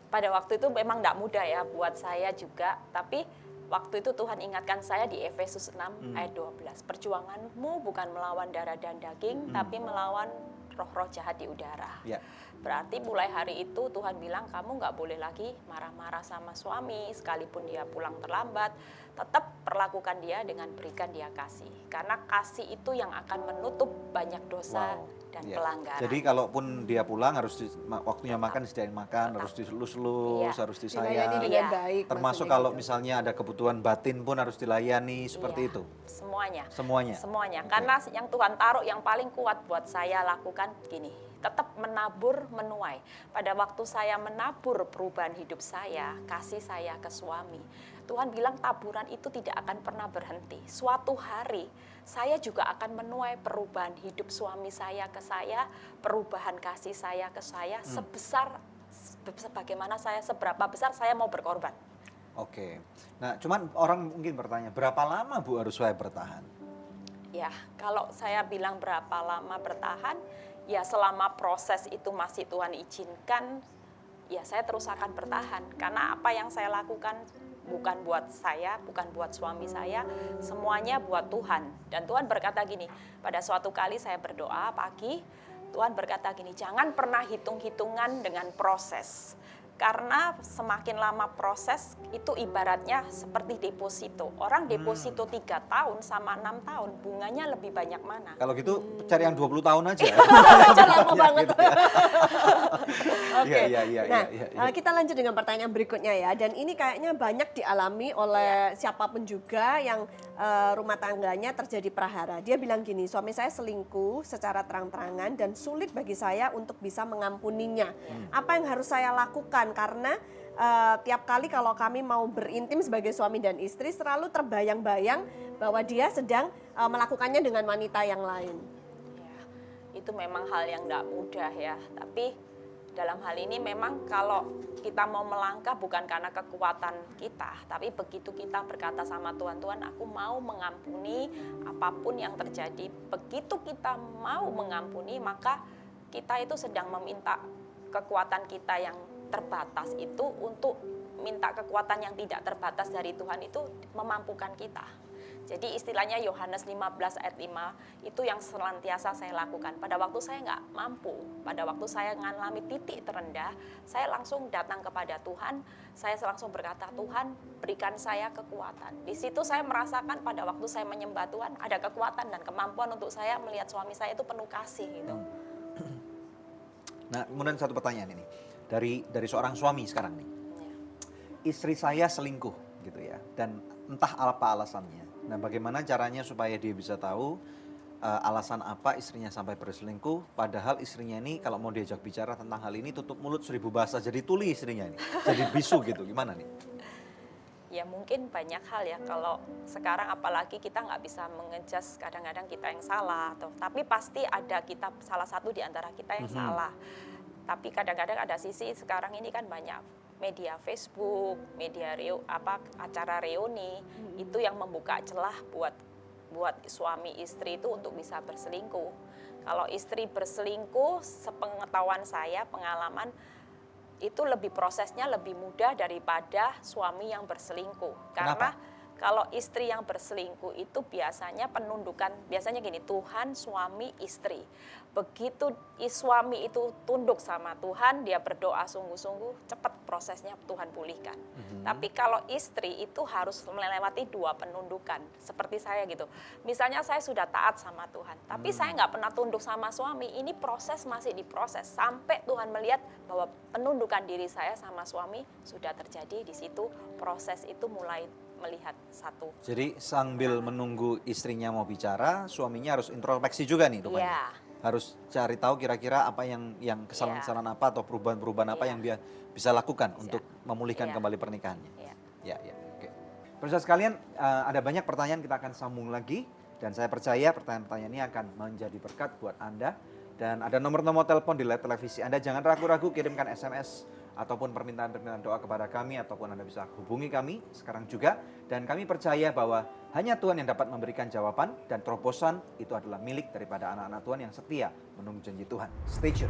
Pada waktu itu memang tidak mudah ya buat saya juga, tapi waktu itu Tuhan ingatkan saya di Efesus 6 ayat 12. Perjuanganmu bukan melawan darah dan daging, tapi melawan roh-roh jahat di udara. Ya. Berarti mulai hari itu Tuhan bilang kamu nggak boleh lagi marah-marah sama suami, sekalipun dia pulang terlambat, tetap perlakukan dia dengan berikan dia kasih. Karena kasih itu yang akan menutup banyak dosa dan Ya. pelanggaran. Jadi kalaupun dia pulang harus waktunya makan disediain makan, harus dilus-lus, Iya. harus Dilayani disayang. dengan Iya. baik. Termasuk maksudnya kalau gitu. misalnya ada kebutuhan batin pun harus dilayani seperti Iya, itu. Semuanya. Semuanya. Semuanya. Oke. Karena yang Tuhan taruh yang paling kuat buat saya lakukan gini, tetap menabur menuai. Pada waktu saya menabur perubahan hidup saya, kasih saya ke suami, Tuhan bilang taburan itu tidak akan pernah berhenti. Suatu hari saya juga akan menuai perubahan hidup suami saya ke saya, perubahan kasih saya ke saya sebesar sebagaimana saya, seberapa besar saya mau berkorban. Oke. Nah, cuman orang mungkin bertanya, berapa lama Bu harus saya bertahan? Ya, kalau saya bilang berapa lama bertahan, ya selama proses itu masih Tuhan izinkan, ya saya terus akan bertahan. Karena apa yang saya lakukan bukan buat saya, bukan buat suami saya, semuanya buat Tuhan. Dan Tuhan berkata gini, pada suatu kali saya berdoa pagi, Tuhan berkata gini, jangan pernah hitung-hitungan dengan proses. Karena semakin lama proses itu ibaratnya seperti deposito. Orang deposito 3 tahun sama 6 tahun, bunganya lebih banyak mana? Kalau gitu cari yang 20 tahun aja. Lama banget. Oke. Iya, Nah, iya. kita lanjut dengan pertanyaan berikutnya ya. Dan ini kayaknya banyak dialami oleh siapapun juga yang rumah tangganya terjadi prahara. Dia bilang gini, suami saya selingkuh secara terang-terangan dan sulit bagi saya untuk bisa mengampuninya. Apa yang harus saya lakukan? Karena tiap kali kalau kami mau berintim sebagai suami dan istri selalu terbayang-bayang bahwa dia sedang melakukannya dengan wanita yang lain. Ya, itu memang hal yang tidak mudah ya. Tapi dalam hal ini memang kalau kita mau melangkah bukan karena kekuatan kita, tapi begitu kita berkata sama Tuhan, Tuhan aku mau mengampuni apapun yang terjadi. Begitu kita mau mengampuni, maka kita itu sedang meminta kekuatan kita yang terbatas itu untuk minta kekuatan yang tidak terbatas dari Tuhan itu memampukan kita. Jadi istilahnya Yohanes 15 ayat 5 itu yang senantiasa saya lakukan. Pada waktu saya nggak mampu, pada waktu saya mengalami titik terendah, saya langsung datang kepada Tuhan, saya langsung berkata, Tuhan berikan saya kekuatan. Di situ saya merasakan pada waktu saya menyembah Tuhan ada kekuatan dan kemampuan untuk saya melihat suami saya itu penuh kasih gitu. Nah, kemudian satu pertanyaan ini dari seorang suami sekarang nih. Istri saya selingkuh gitu ya, dan entah apa alasannya. Nah, bagaimana caranya supaya dia bisa tahu alasan apa istrinya sampai berselingkuh, padahal istrinya ini kalau mau diajak bicara tentang hal ini tutup mulut 1000 bahasa, jadi tuli istrinya ini, jadi bisu gitu, gimana nih? Ya mungkin banyak hal ya, kalau sekarang apalagi kita nggak bisa mengejas kadang-kadang kita yang salah, tapi pasti ada kita salah satu di antara kita yang salah. Tapi kadang-kadang ada sisi sekarang ini kan banyak media Facebook, media acara reuni itu yang membuka celah buat suami istri itu untuk bisa berselingkuh. Kalau istri berselingkuh, sepengetahuan saya, pengalaman itu prosesnya lebih mudah daripada suami yang berselingkuh. Karena kalau istri yang berselingkuh itu biasanya biasanya gini, Tuhan, suami, istri. Begitu suami itu tunduk sama Tuhan, dia berdoa sungguh-sungguh, cepat prosesnya Tuhan pulihkan. Tapi kalau istri itu harus melewati 2 penundukan, seperti saya gitu. Misalnya saya sudah taat sama Tuhan, tapi saya nggak pernah tunduk sama suami, ini masih diproses, sampai Tuhan melihat bahwa penundukan diri saya sama suami sudah terjadi, di situ proses itu mulai melihat satu. Jadi sambil menunggu istrinya mau bicara, suaminya harus introspeksi juga nih rupanya. Iya. Harus cari tahu kira-kira apa yang kesalahan-kesalahan apa atau perubahan-perubahan apa yang dia bisa lakukan untuk memulihkan kembali pernikahannya. Ya, oke. Pemirsa sekalian, ada banyak pertanyaan, kita akan sambung lagi, dan saya percaya pertanyaan-pertanyaan ini akan menjadi berkat buat Anda. Dan ada nomor-nomor telepon di layar televisi Anda, jangan ragu-ragu kirimkan SMS ataupun permintaan-permintaan doa kepada kami, ataupun Anda bisa hubungi kami sekarang juga. Dan kami percaya bahwa hanya Tuhan yang dapat memberikan jawaban, dan terobosan itu adalah milik daripada anak-anak Tuhan yang setia menunggu janji Tuhan. Stay tune.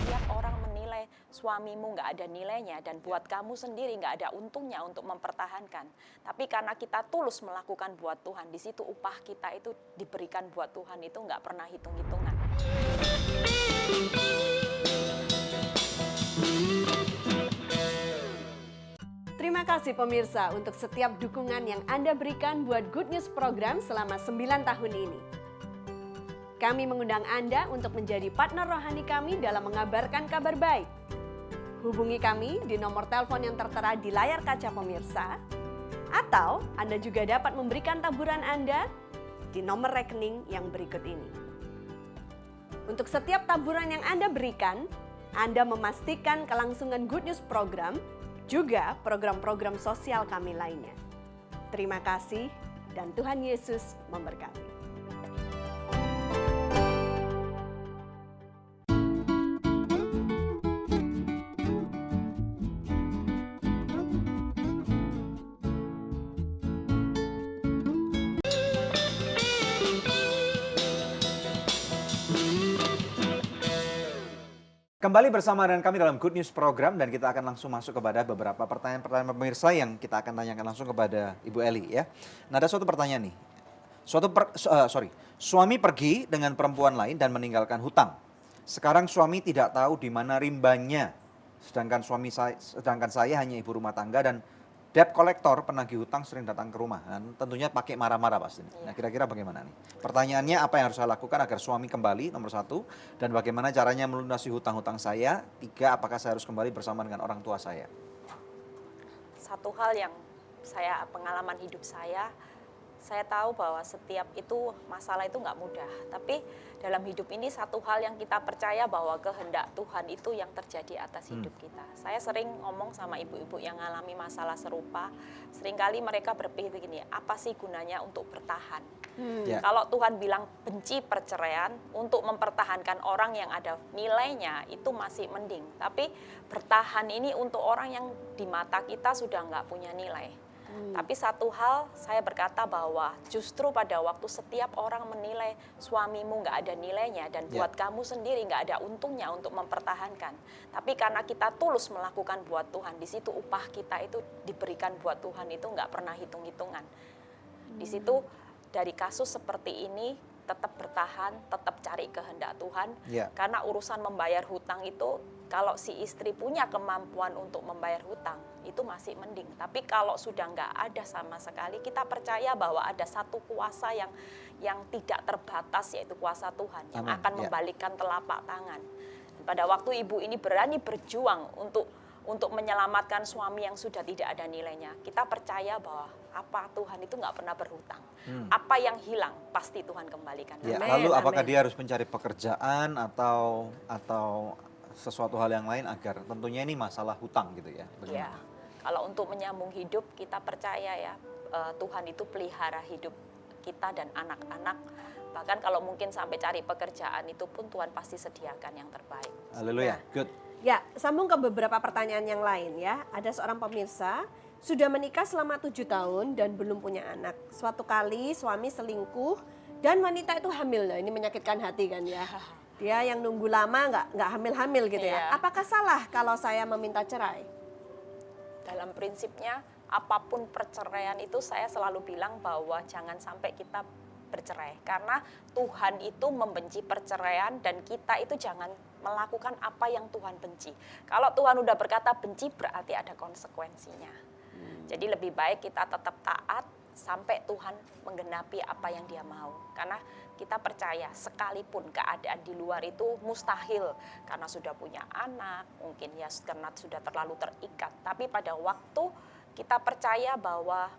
Setiap orang menilai suamimu nggak ada nilainya, dan buat kamu sendiri nggak ada untungnya untuk mempertahankan. Tapi karena kita tulus melakukan buat Tuhan, di situ upah kita itu diberikan buat Tuhan itu nggak pernah hitung-hitungan. Terima kasih pemirsa untuk setiap dukungan yang Anda berikan buat Good News program selama 9 tahun ini. Kami mengundang Anda untuk menjadi partner rohani kami dalam mengabarkan kabar baik. Hubungi kami di nomor telepon yang tertera di layar kaca pemirsa, atau Anda juga dapat memberikan taburan Anda di nomor rekening yang berikut ini. Untuk setiap taburan yang Anda berikan, Anda memastikan kelangsungan Good News program, juga program-program sosial kami lainnya. Terima kasih dan Tuhan Yesus memberkati. Kembali bersama dengan kami dalam Good News program, dan kita akan langsung masuk kepada beberapa pertanyaan-pertanyaan pemirsa yang kita akan tanyakan langsung kepada Ibu Eli ya. Nah, ada suatu pertanyaan nih. Suami pergi dengan perempuan lain dan meninggalkan hutang. Sekarang suami tidak tahu di mana rimbanya. Sedangkan saya hanya ibu rumah tangga, dan debt collector, penagih hutang, sering datang ke rumah. Dan tentunya pakai marah-marah pasti. Nah, kira-kira bagaimana nih? Pertanyaannya, apa yang harus saya lakukan agar suami kembali, nomor 1. Dan bagaimana caranya melunasi hutang-hutang saya? 3, apakah saya harus kembali bersama dengan orang tua saya? Satu hal yang pengalaman hidup saya tahu bahwa setiap itu masalah itu nggak mudah. Tapi dalam hidup ini satu hal yang kita percaya bahwa kehendak Tuhan itu yang terjadi atas hidup kita. Saya sering ngomong sama ibu-ibu yang mengalami masalah serupa, seringkali mereka berpikir begini, apa sih gunanya untuk bertahan? Kalau Tuhan bilang benci perceraian, untuk mempertahankan orang yang ada nilainya itu masih mending. Tapi bertahan ini untuk orang yang di mata kita sudah nggak punya nilai. Tapi satu hal saya berkata bahwa justru pada waktu setiap orang menilai suamimu nggak ada nilainya, dan buat kamu sendiri nggak ada untungnya untuk mempertahankan. Tapi karena kita tulus melakukan buat Tuhan, di situ upah kita itu diberikan buat Tuhan itu nggak pernah hitung-hitungan. Di situ dari kasus seperti ini tetap bertahan, tetap cari kehendak Tuhan. Ya. Karena urusan membayar hutang itu, kalau si istri punya kemampuan untuk membayar hutang, itu masih mending. Tapi kalau sudah nggak ada sama sekali, kita percaya bahwa ada satu kuasa yang tidak terbatas, yaitu kuasa Tuhan, yang Amin. akan Ya. membalikkan telapak tangan. Pada waktu ibu ini berani berjuang untuk menyelamatkan suami yang sudah tidak ada nilainya, kita percaya bahwa apa Tuhan itu nggak pernah berhutang. Apa yang hilang pasti Tuhan kembalikan. Ya, Amin, lalu apakah amin. dia harus mencari pekerjaan atau sesuatu hal yang lain agar tentunya ini masalah hutang gitu ya? Ya, kalau untuk menyambung hidup kita percaya ya Tuhan itu pelihara hidup kita dan anak-anak. Bahkan kalau mungkin sampai cari pekerjaan itu pun Tuhan pasti sediakan yang terbaik. Haleluya, good. Ya, sambung ke beberapa pertanyaan yang lain ya. Ada seorang pemirsa sudah menikah selama 7 tahun dan belum punya anak. Suatu kali suami selingkuh dan wanita itu hamil. Nah, ini menyakitkan hati kan ya. Dia yang nunggu lama nggak hamil-hamil gitu ya. Iya. Apakah salah kalau saya meminta cerai? Dalam prinsipnya apapun perceraian itu saya selalu bilang bahwa jangan sampai kita bercerai. Karena Tuhan itu membenci perceraian dan kita itu jangan melakukan apa yang Tuhan benci. Kalau Tuhan udah berkata benci berarti ada konsekuensinya. Jadi lebih baik kita tetap taat sampai Tuhan menggenapi apa yang Dia mau. Karena kita percaya sekalipun keadaan di luar itu mustahil karena sudah punya anak, mungkin ya karena sudah terlalu terikat. Tapi pada waktu kita percaya bahwa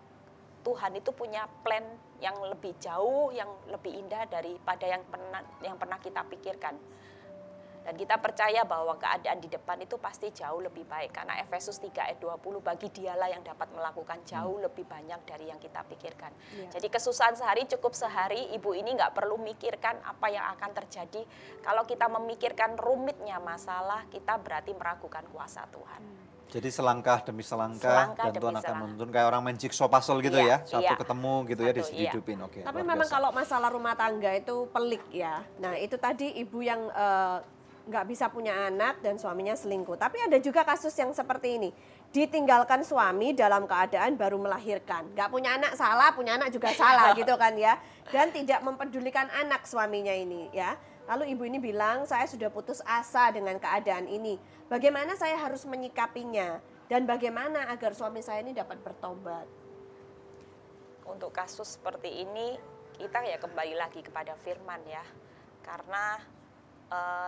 Tuhan itu punya plan yang lebih jauh, yang lebih indah daripada yang pernah kita pikirkan. Dan kita percaya bahwa keadaan di depan itu pasti jauh lebih baik. Karena Efesus 3 ayat 20, bagi dialah yang dapat melakukan jauh lebih banyak dari yang kita pikirkan. Ya. Jadi kesusahan sehari cukup sehari, ibu ini nggak perlu mikirkan apa yang akan terjadi. Kalau kita memikirkan rumitnya masalah, kita berarti meragukan kuasa Tuhan. Jadi selangkah demi selangkah Selangkah dan demi Tuhan akan selangkah. menuntun kayak orang main jigsaw puzzle gitu Iya, ya. Satu iya. ketemu gitu ya Satu, iya. dihidupin. Oke. Tapi luar memang biasa. kalau masalah rumah tangga itu pelik ya. Nah itu tadi ibu yang nggak bisa punya anak dan suaminya selingkuh. Tapi ada juga kasus yang seperti ini. Ditinggalkan suami dalam keadaan baru melahirkan. Nggak punya anak salah, punya anak juga salah gitu kan ya. Dan tidak mempedulikan anak suaminya ini ya. Lalu ibu ini bilang saya sudah putus asa dengan keadaan ini. Bagaimana saya harus menyikapinya? Dan bagaimana agar suami saya ini dapat bertobat? Untuk kasus seperti ini kita ya kembali lagi kepada firman ya. Karena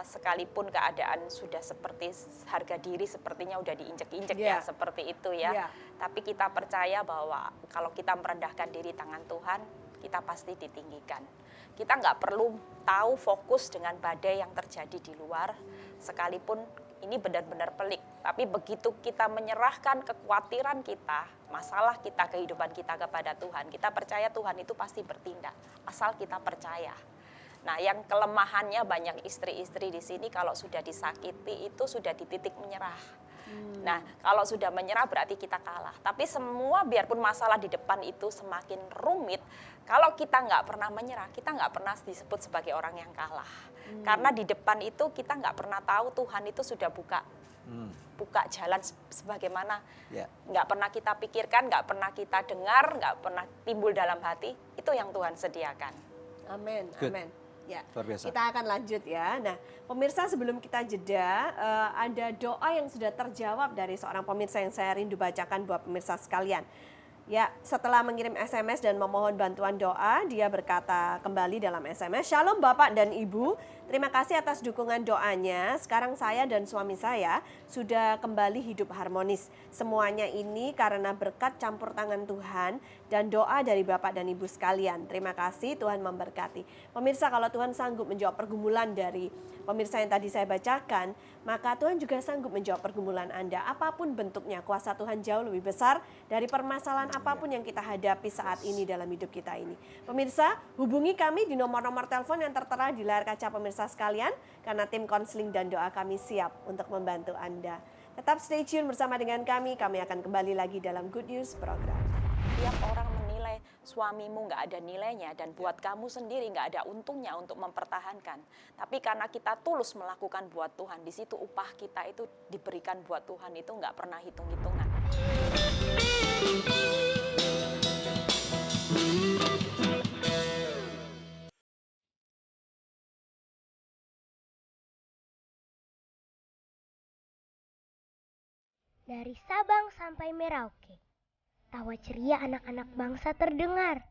sekalipun keadaan sudah seperti harga diri sepertinya udah diinjek-injek ya seperti itu ya. Yeah. Tapi kita percaya bahwa kalau kita merendahkan diri tangan Tuhan, kita pasti ditinggikan. Kita nggak perlu tahu fokus dengan badai yang terjadi di luar, sekalipun ini benar-benar pelik. Tapi begitu kita menyerahkan kekhawatiran kita, masalah kita, kehidupan kita kepada Tuhan, kita percaya Tuhan itu pasti bertindak, asal kita percaya. Nah, yang kelemahannya banyak istri-istri di sini kalau sudah disakiti itu sudah di titik menyerah. Nah, kalau sudah menyerah berarti kita kalah. Tapi semua biarpun masalah di depan itu semakin rumit, kalau kita nggak pernah menyerah, kita nggak pernah disebut sebagai orang yang kalah. Karena di depan itu kita nggak pernah tahu Tuhan itu sudah buka jalan sebagaimana nggak pernah kita pikirkan, nggak pernah kita dengar, nggak pernah timbul dalam hati, itu yang Tuhan sediakan. Amin, Good. amin. Ya, Luar biasa. kita akan lanjut ya. Nah, pemirsa sebelum kita jeda, ada doa yang sudah terjawab dari seorang pemirsa yang saya rindu bacakan buat pemirsa sekalian. Ya, setelah mengirim SMS dan memohon bantuan doa, dia berkata kembali dalam SMS, "Shalom Bapak dan Ibu, terima kasih atas dukungan doanya. Sekarang saya dan suami saya sudah kembali hidup harmonis. Semuanya ini karena berkat campur tangan Tuhan dan doa dari Bapak dan Ibu sekalian. Terima kasih, Tuhan memberkati." Pemirsa, kalau Tuhan sanggup menjawab pergumulan dari pemirsa yang tadi saya bacakan, maka Tuhan juga sanggup menjawab pergumulan Anda. Apapun bentuknya, kuasa Tuhan jauh lebih besar dari permasalahan apapun yang kita hadapi saat ini dalam hidup kita ini. Pemirsa, hubungi kami di nomor-nomor telepon yang tertera di layar kaca pemirsa sekalian, karena tim konseling dan doa kami siap untuk membantu Anda. Tetap stay tune bersama dengan kami akan kembali lagi dalam Good News Program. Tiap orang menilai suamimu nggak ada nilainya dan buat kamu sendiri nggak ada untungnya untuk mempertahankan. Tapi karena kita tulus melakukan buat Tuhan, di situ upah kita itu diberikan buat Tuhan itu nggak pernah hitung-hitungan. Dari Sabang sampai Merauke, tawa ceria anak-anak bangsa terdengar.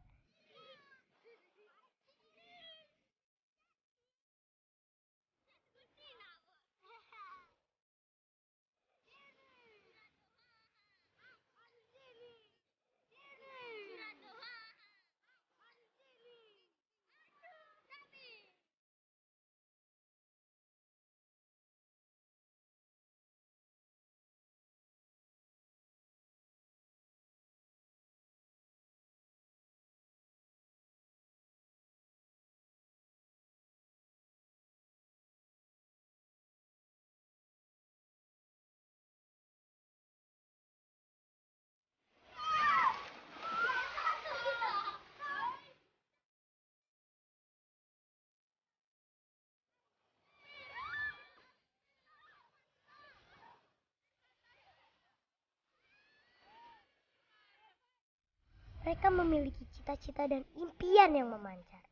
Mereka memiliki cita-cita dan impian yang memancar.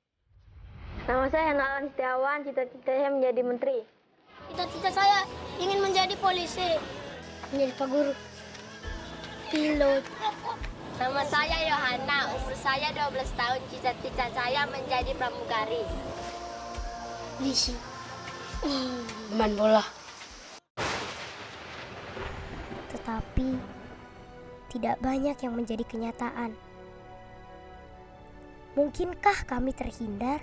Nama saya Nalan Setiawan, cita-cita saya menjadi menteri. Cita-cita saya ingin menjadi polisi, Menjadi Pak Guru, pilot. Nama saya Yohana, umur saya 12 tahun, cita-cita saya menjadi pramugari. Polisi, main bola. Tetapi tidak banyak yang menjadi kenyataan. Mungkinkah kami terhindar?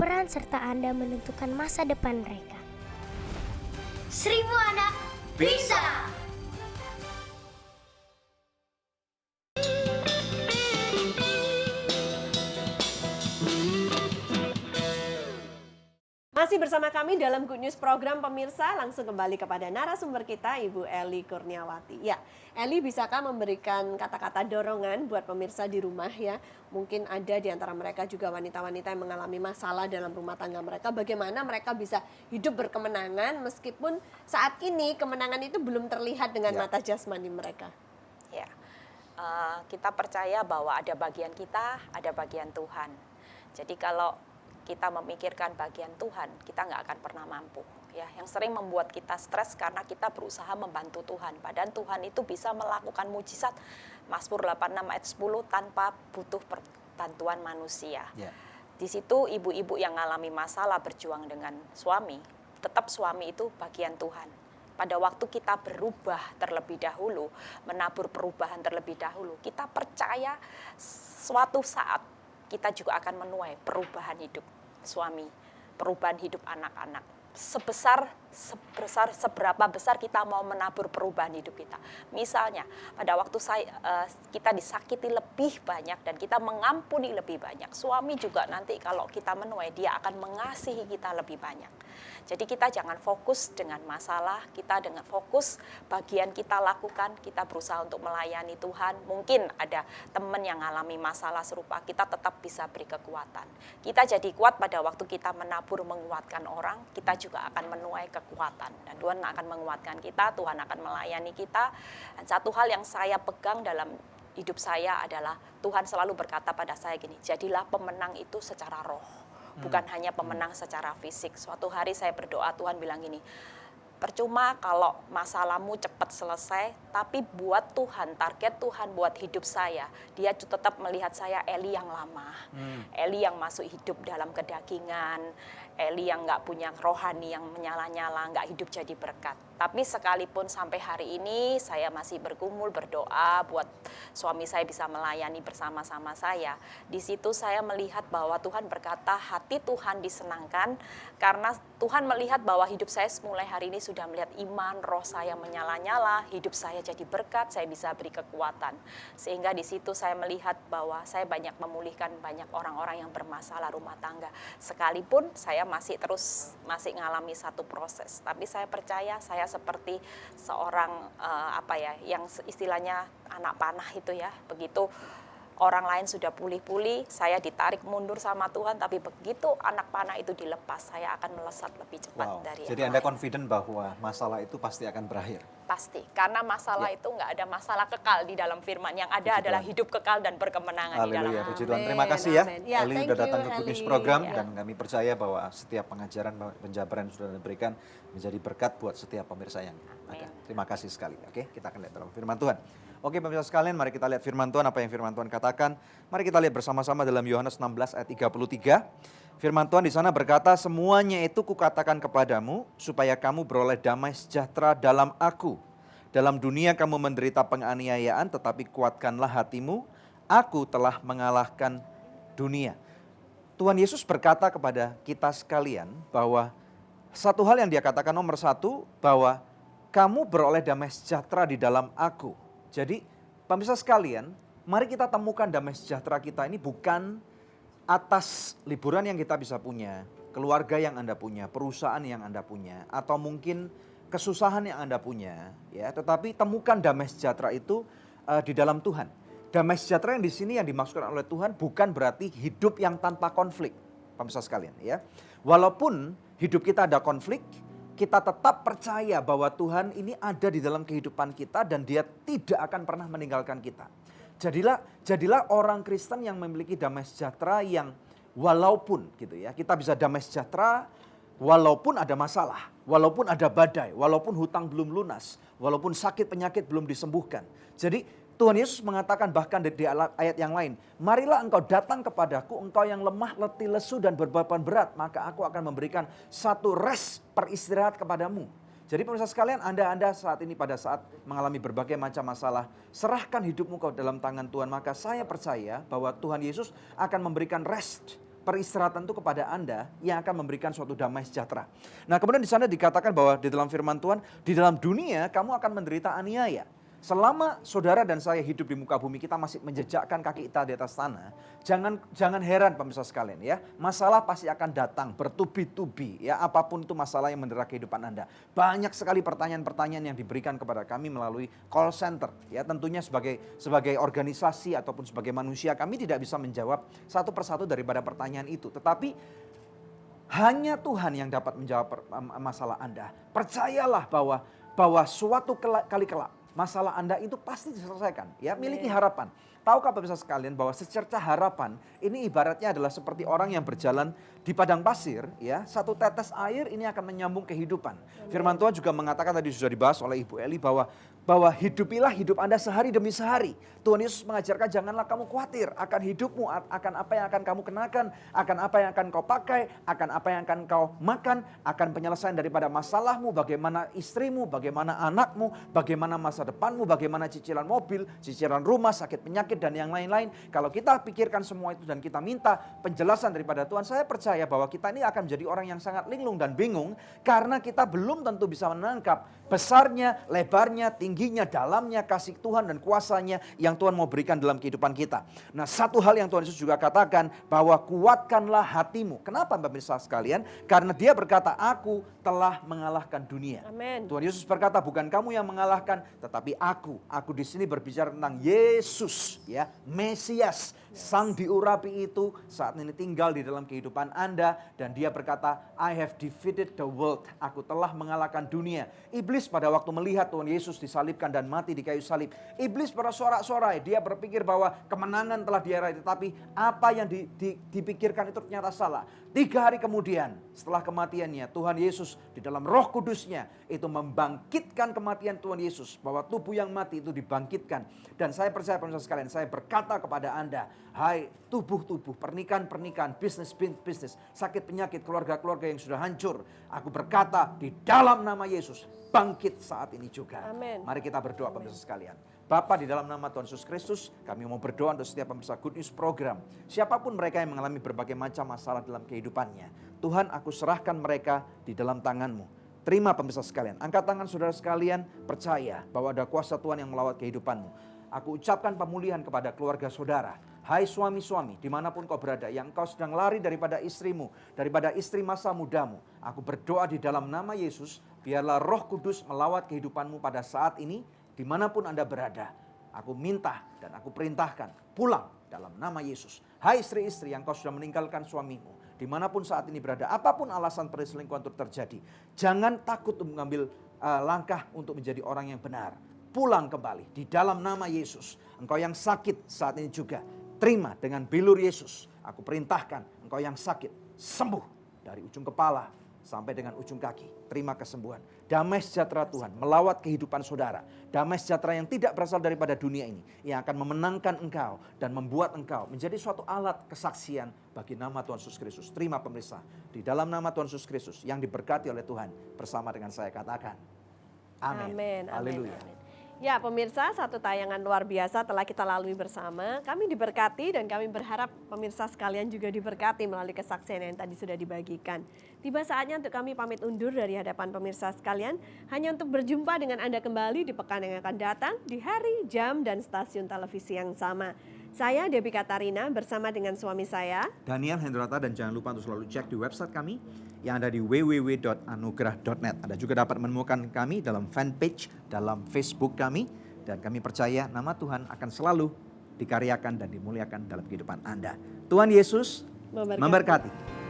Peran serta Anda menentukan masa depan mereka. 1000 anak bisa. Masih bersama kami dalam Good News program pemirsa, langsung kembali kepada narasumber kita Ibu Eli Kurniawati. Ya, Eli bisakah memberikan kata-kata dorongan buat pemirsa di rumah ya? Mungkin ada di antara mereka juga wanita-wanita yang mengalami masalah dalam rumah tangga mereka. Bagaimana mereka bisa hidup berkemenangan meskipun saat ini kemenangan itu belum terlihat dengan mata jasmani mereka. Ya, kita percaya bahwa ada bagian kita, ada bagian Tuhan. Jadi kalau kita memikirkan bagian Tuhan, kita nggak akan pernah mampu. Ya, yang sering membuat kita stres karena kita berusaha membantu Tuhan. Padahal Tuhan itu bisa melakukan mujizat, Mazmur 86 ayat 10, tanpa butuh bantuan manusia. Di situ ibu-ibu yang mengalami masalah berjuang dengan suami, tetap suami itu bagian Tuhan. Pada waktu kita berubah terlebih dahulu, menabur perubahan terlebih dahulu, kita percaya suatu saat kita juga akan menuai perubahan hidup suami, perubahan hidup anak-anak. Seberapa besar kita mau menabur perubahan hidup kita. Misalnya, pada waktu kita disakiti lebih banyak dan kita mengampuni lebih banyak. Suami juga nanti kalau kita menuai, dia akan mengasihi kita lebih banyak. Jadi kita jangan fokus dengan masalah, kita dengan fokus bagian kita lakukan, kita berusaha untuk melayani Tuhan. Mungkin ada teman yang mengalami masalah serupa, kita tetap bisa beri kekuatan. Kita jadi kuat pada waktu kita menabur menguatkan orang, kita juga akan menuai kekuatan. Dan Tuhan akan menguatkan kita, Tuhan akan melayani kita. Dan satu hal yang saya pegang dalam hidup saya adalah Tuhan selalu berkata pada saya gini, jadilah pemenang itu secara roh. Bukan hanya pemenang secara fisik. Suatu hari saya berdoa, Tuhan bilang gini, percuma kalau masalahmu cepat selesai, tapi buat Tuhan, target Tuhan buat hidup saya, dia tetap melihat saya Eli yang lama, Eli yang masuk hidup dalam kedagingan, Eli yang nggak punya rohani yang menyala-nyala, nggak hidup jadi berkat. Tapi sekalipun sampai hari ini saya masih bergumul, berdoa buat suami saya bisa melayani bersama-sama saya. Di situ saya melihat bahwa Tuhan berkata hati Tuhan disenangkan karena Tuhan melihat bahwa hidup saya mulai hari ini sudah melihat iman, roh saya menyala-nyala, hidup saya jadi berkat, saya bisa beri kekuatan. Sehingga di situ saya melihat bahwa saya banyak memulihkan banyak orang-orang yang bermasalah rumah tangga. Sekalipun saya masih ngalami satu proses, tapi saya percaya saya seperti seorang yang istilahnya anak panah itu ya, begitu orang lain sudah pulih-pulih, saya ditarik mundur sama Tuhan, tapi begitu anak panah itu dilepas, saya akan melesat lebih cepat dari Jadi yang Anda lain. confident bahwa masalah itu pasti akan berakhir. Pasti, karena masalah itu nggak ada masalah kekal di dalam firman. Yang ada adalah hidup kekal dan berkemenangan di dalam. Haleluya, puji Tuhan. Terima Amin, kasih ya. amin. Ya, Eli thank sudah datang you, ke Good News Eli. Program Ya. dan kami percaya bahwa setiap pengajaran penjabaran yang sudah diberikan menjadi berkat buat setiap pemirsa yang ada. Terima kasih sekali. Oke, kita akan lihat dalam firman Tuhan. Oke, pemirsa sekalian, mari kita lihat firman Tuhan, apa yang firman Tuhan katakan. Mari kita lihat bersama-sama dalam Yohanes 16 ayat 33. Firman Tuhan di sana berkata, semuanya itu kukatakan kepadamu supaya kamu beroleh damai sejahtera dalam aku. Dalam dunia kamu menderita penganiayaan, tetapi kuatkanlah hatimu. Aku telah mengalahkan dunia. Tuhan Yesus berkata kepada kita sekalian bahwa satu hal yang dia katakan nomor satu, bahwa kamu beroleh damai sejahtera di dalam aku. Jadi pemirsa sekalian, mari kita temukan damai sejahtera kita ini bukan atas liburan yang kita bisa punya, keluarga yang Anda punya, perusahaan yang Anda punya, atau mungkin kesusahan yang Anda punya, ya. Tetapi temukan damai sejahtera itu di dalam Tuhan. Damai sejahtera yang di sini yang dimaksudkan oleh Tuhan bukan berarti hidup yang tanpa konflik, pemirsa sekalian, ya. Walaupun hidup kita ada konflik, kita tetap percaya bahwa Tuhan ini ada di dalam kehidupan kita dan Dia tidak akan pernah meninggalkan kita. Jadilah orang Kristen yang memiliki damai sejahtera yang walaupun gitu ya, kita bisa damai sejahtera walaupun ada masalah, walaupun ada badai, walaupun hutang belum lunas, walaupun sakit penyakit belum disembuhkan. Jadi Tuhan Yesus mengatakan bahkan di ayat yang lain, marilah engkau datang kepadaku, engkau yang lemah, letih, lesu dan berbeban berat, maka aku akan memberikan satu rest peristirahat kepadamu. Jadi pemirsa sekalian, Anda saat ini pada saat mengalami berbagai macam masalah, serahkan hidupmu ke dalam tangan Tuhan, maka saya percaya bahwa Tuhan Yesus akan memberikan rest, peristirahatan itu kepada Anda yang akan memberikan suatu damai sejahtera. Nah, kemudian di sana dikatakan bahwa di dalam firman Tuhan, di dalam dunia kamu akan menderita aniaya. Selama saudara dan saya hidup di muka bumi, kita masih menjejakkan kaki kita di atas tanah. Jangan heran pemirsa sekalian ya. Masalah pasti akan datang bertubi-tubi ya. Apapun itu masalah yang mendera kehidupan Anda. Banyak sekali pertanyaan-pertanyaan yang diberikan kepada kami melalui call center. Ya, tentunya sebagai organisasi ataupun sebagai manusia kami tidak bisa menjawab satu persatu daripada pertanyaan itu. Tetapi hanya Tuhan yang dapat menjawab masalah Anda. Percayalah bahwa suatu kali kelak masalah Anda itu pasti diselesaikan. Ya, miliki harapan. Tahukah pemirsa sekalian bahwa secerca harapan ini ibaratnya adalah seperti orang yang berjalan di padang pasir, ya, satu tetes air ini akan menyambung kehidupan. Firman Tuhan juga mengatakan tadi sudah dibahas oleh Ibu Eli bahwa hidupilah hidup Anda sehari demi sehari. Tuhan Yesus mengajarkan janganlah kamu khawatir akan hidupmu, akan apa yang akan kamu kenakan, akan apa yang akan kau pakai, akan apa yang akan kau makan, akan penyelesaian daripada masalahmu, bagaimana istrimu, bagaimana anakmu, bagaimana masa depanmu, bagaimana cicilan mobil, cicilan rumah, sakit penyakit dan yang lain-lain. Kalau kita pikirkan semua itu dan kita minta penjelasan daripada Tuhan, saya percaya bahwa kita ini akan menjadi orang yang sangat linglung dan bingung karena kita belum tentu bisa menangkap besarnya, lebarnya, tingginya, dalamnya kasih Tuhan dan kuasanya yang Tuhan mau berikan dalam kehidupan kita. Nah, satu hal yang Tuhan Yesus juga katakan bahwa kuatkanlah hatimu. Kenapa pemirsa sekalian? Karena Dia berkata, aku telah mengalahkan dunia. Amin. Tuhan Yesus berkata, bukan kamu yang mengalahkan, tetapi aku. Aku di sini berbicara tentang Yesus, ya, Mesias, Sang diurapi itu saat ini tinggal di dalam kehidupan Anda dan Dia berkata, I have defeated the world. Aku telah mengalahkan dunia. Iblis pada waktu melihat Tuhan Yesus disalibkan dan mati di kayu salib, iblis bersorak-sorai. Dia berpikir bahwa kemenangan telah dia raih, tetapi apa yang dipikirkan itu ternyata salah. 3 hari kemudian setelah kematiannya, Tuhan Yesus di dalam Roh Kudusnya itu membangkitkan kematian Tuhan Yesus, bahwa tubuh yang mati itu dibangkitkan. Dan saya percaya pemirsa sekalian, saya berkata kepada Anda, hai tubuh-tubuh, pernikahan-pernikahan, bisnis-bisnis, sakit penyakit, keluarga-keluarga yang sudah hancur, aku berkata di dalam nama Yesus, bangkit saat ini juga. Amin. Mari kita berdoa pemirsa sekalian. Bapa, di dalam nama Tuhan Yesus Kristus, kami mau berdoa untuk setiap pemirsa Good News Program. Siapapun mereka yang mengalami berbagai macam masalah dalam kehidupannya, Tuhan, aku serahkan mereka di dalam tangan-Mu. Terima pemirsa sekalian, angkat tangan saudara sekalian, percaya bahwa ada kuasa Tuhan yang melawat kehidupanmu. Aku ucapkan pemulihan kepada keluarga saudara. Hai suami-suami, dimanapun kau berada, yang kau sedang lari daripada istrimu, daripada istri masa mudamu, aku berdoa di dalam nama Yesus, biarlah Roh Kudus melawat kehidupanmu pada saat ini, dimanapun Anda berada. Aku minta dan aku perintahkan, pulang dalam nama Yesus. Hai istri-istri yang kau sudah meninggalkan suamimu, dimanapun saat ini berada, apapun alasan perselingkuhan itu terjadi, jangan takut untuk mengambil langkah untuk menjadi orang yang benar. Pulang kembali di dalam nama Yesus. Engkau yang sakit saat ini juga, terima dengan bilur Yesus. Aku perintahkan engkau yang sakit sembuh dari ujung kepala sampai dengan ujung kaki. Terima kesembuhan. Damai sejahtera Tuhan melawat kehidupan saudara. Damai sejahtera yang tidak berasal daripada dunia ini, yang akan memenangkan engkau dan membuat engkau menjadi suatu alat kesaksian bagi nama Tuhan Yesus Kristus. Terima pemirsa, di dalam nama Tuhan Yesus Kristus yang diberkati oleh Tuhan, bersama dengan saya katakan amin. Amin. Haleluya. Amin. Ya pemirsa, satu tayangan luar biasa telah kita lalui bersama. Kami diberkati dan kami berharap pemirsa sekalian juga diberkati melalui kesaksian yang tadi sudah dibagikan. Tiba saatnya untuk kami pamit undur dari hadapan pemirsa sekalian, hanya untuk berjumpa dengan Anda kembali di pekan yang akan datang, di hari, jam, dan stasiun televisi yang sama. Saya Debbie Katarina bersama dengan suami saya, Daniel Hendrata, dan jangan lupa untuk selalu cek di website kami yang ada di www.anugerah.net. Anda juga dapat menemukan kami dalam fanpage, dalam Facebook kami, dan kami percaya nama Tuhan akan selalu dikaryakan dan dimuliakan dalam kehidupan Anda. Tuhan Yesus memberkati.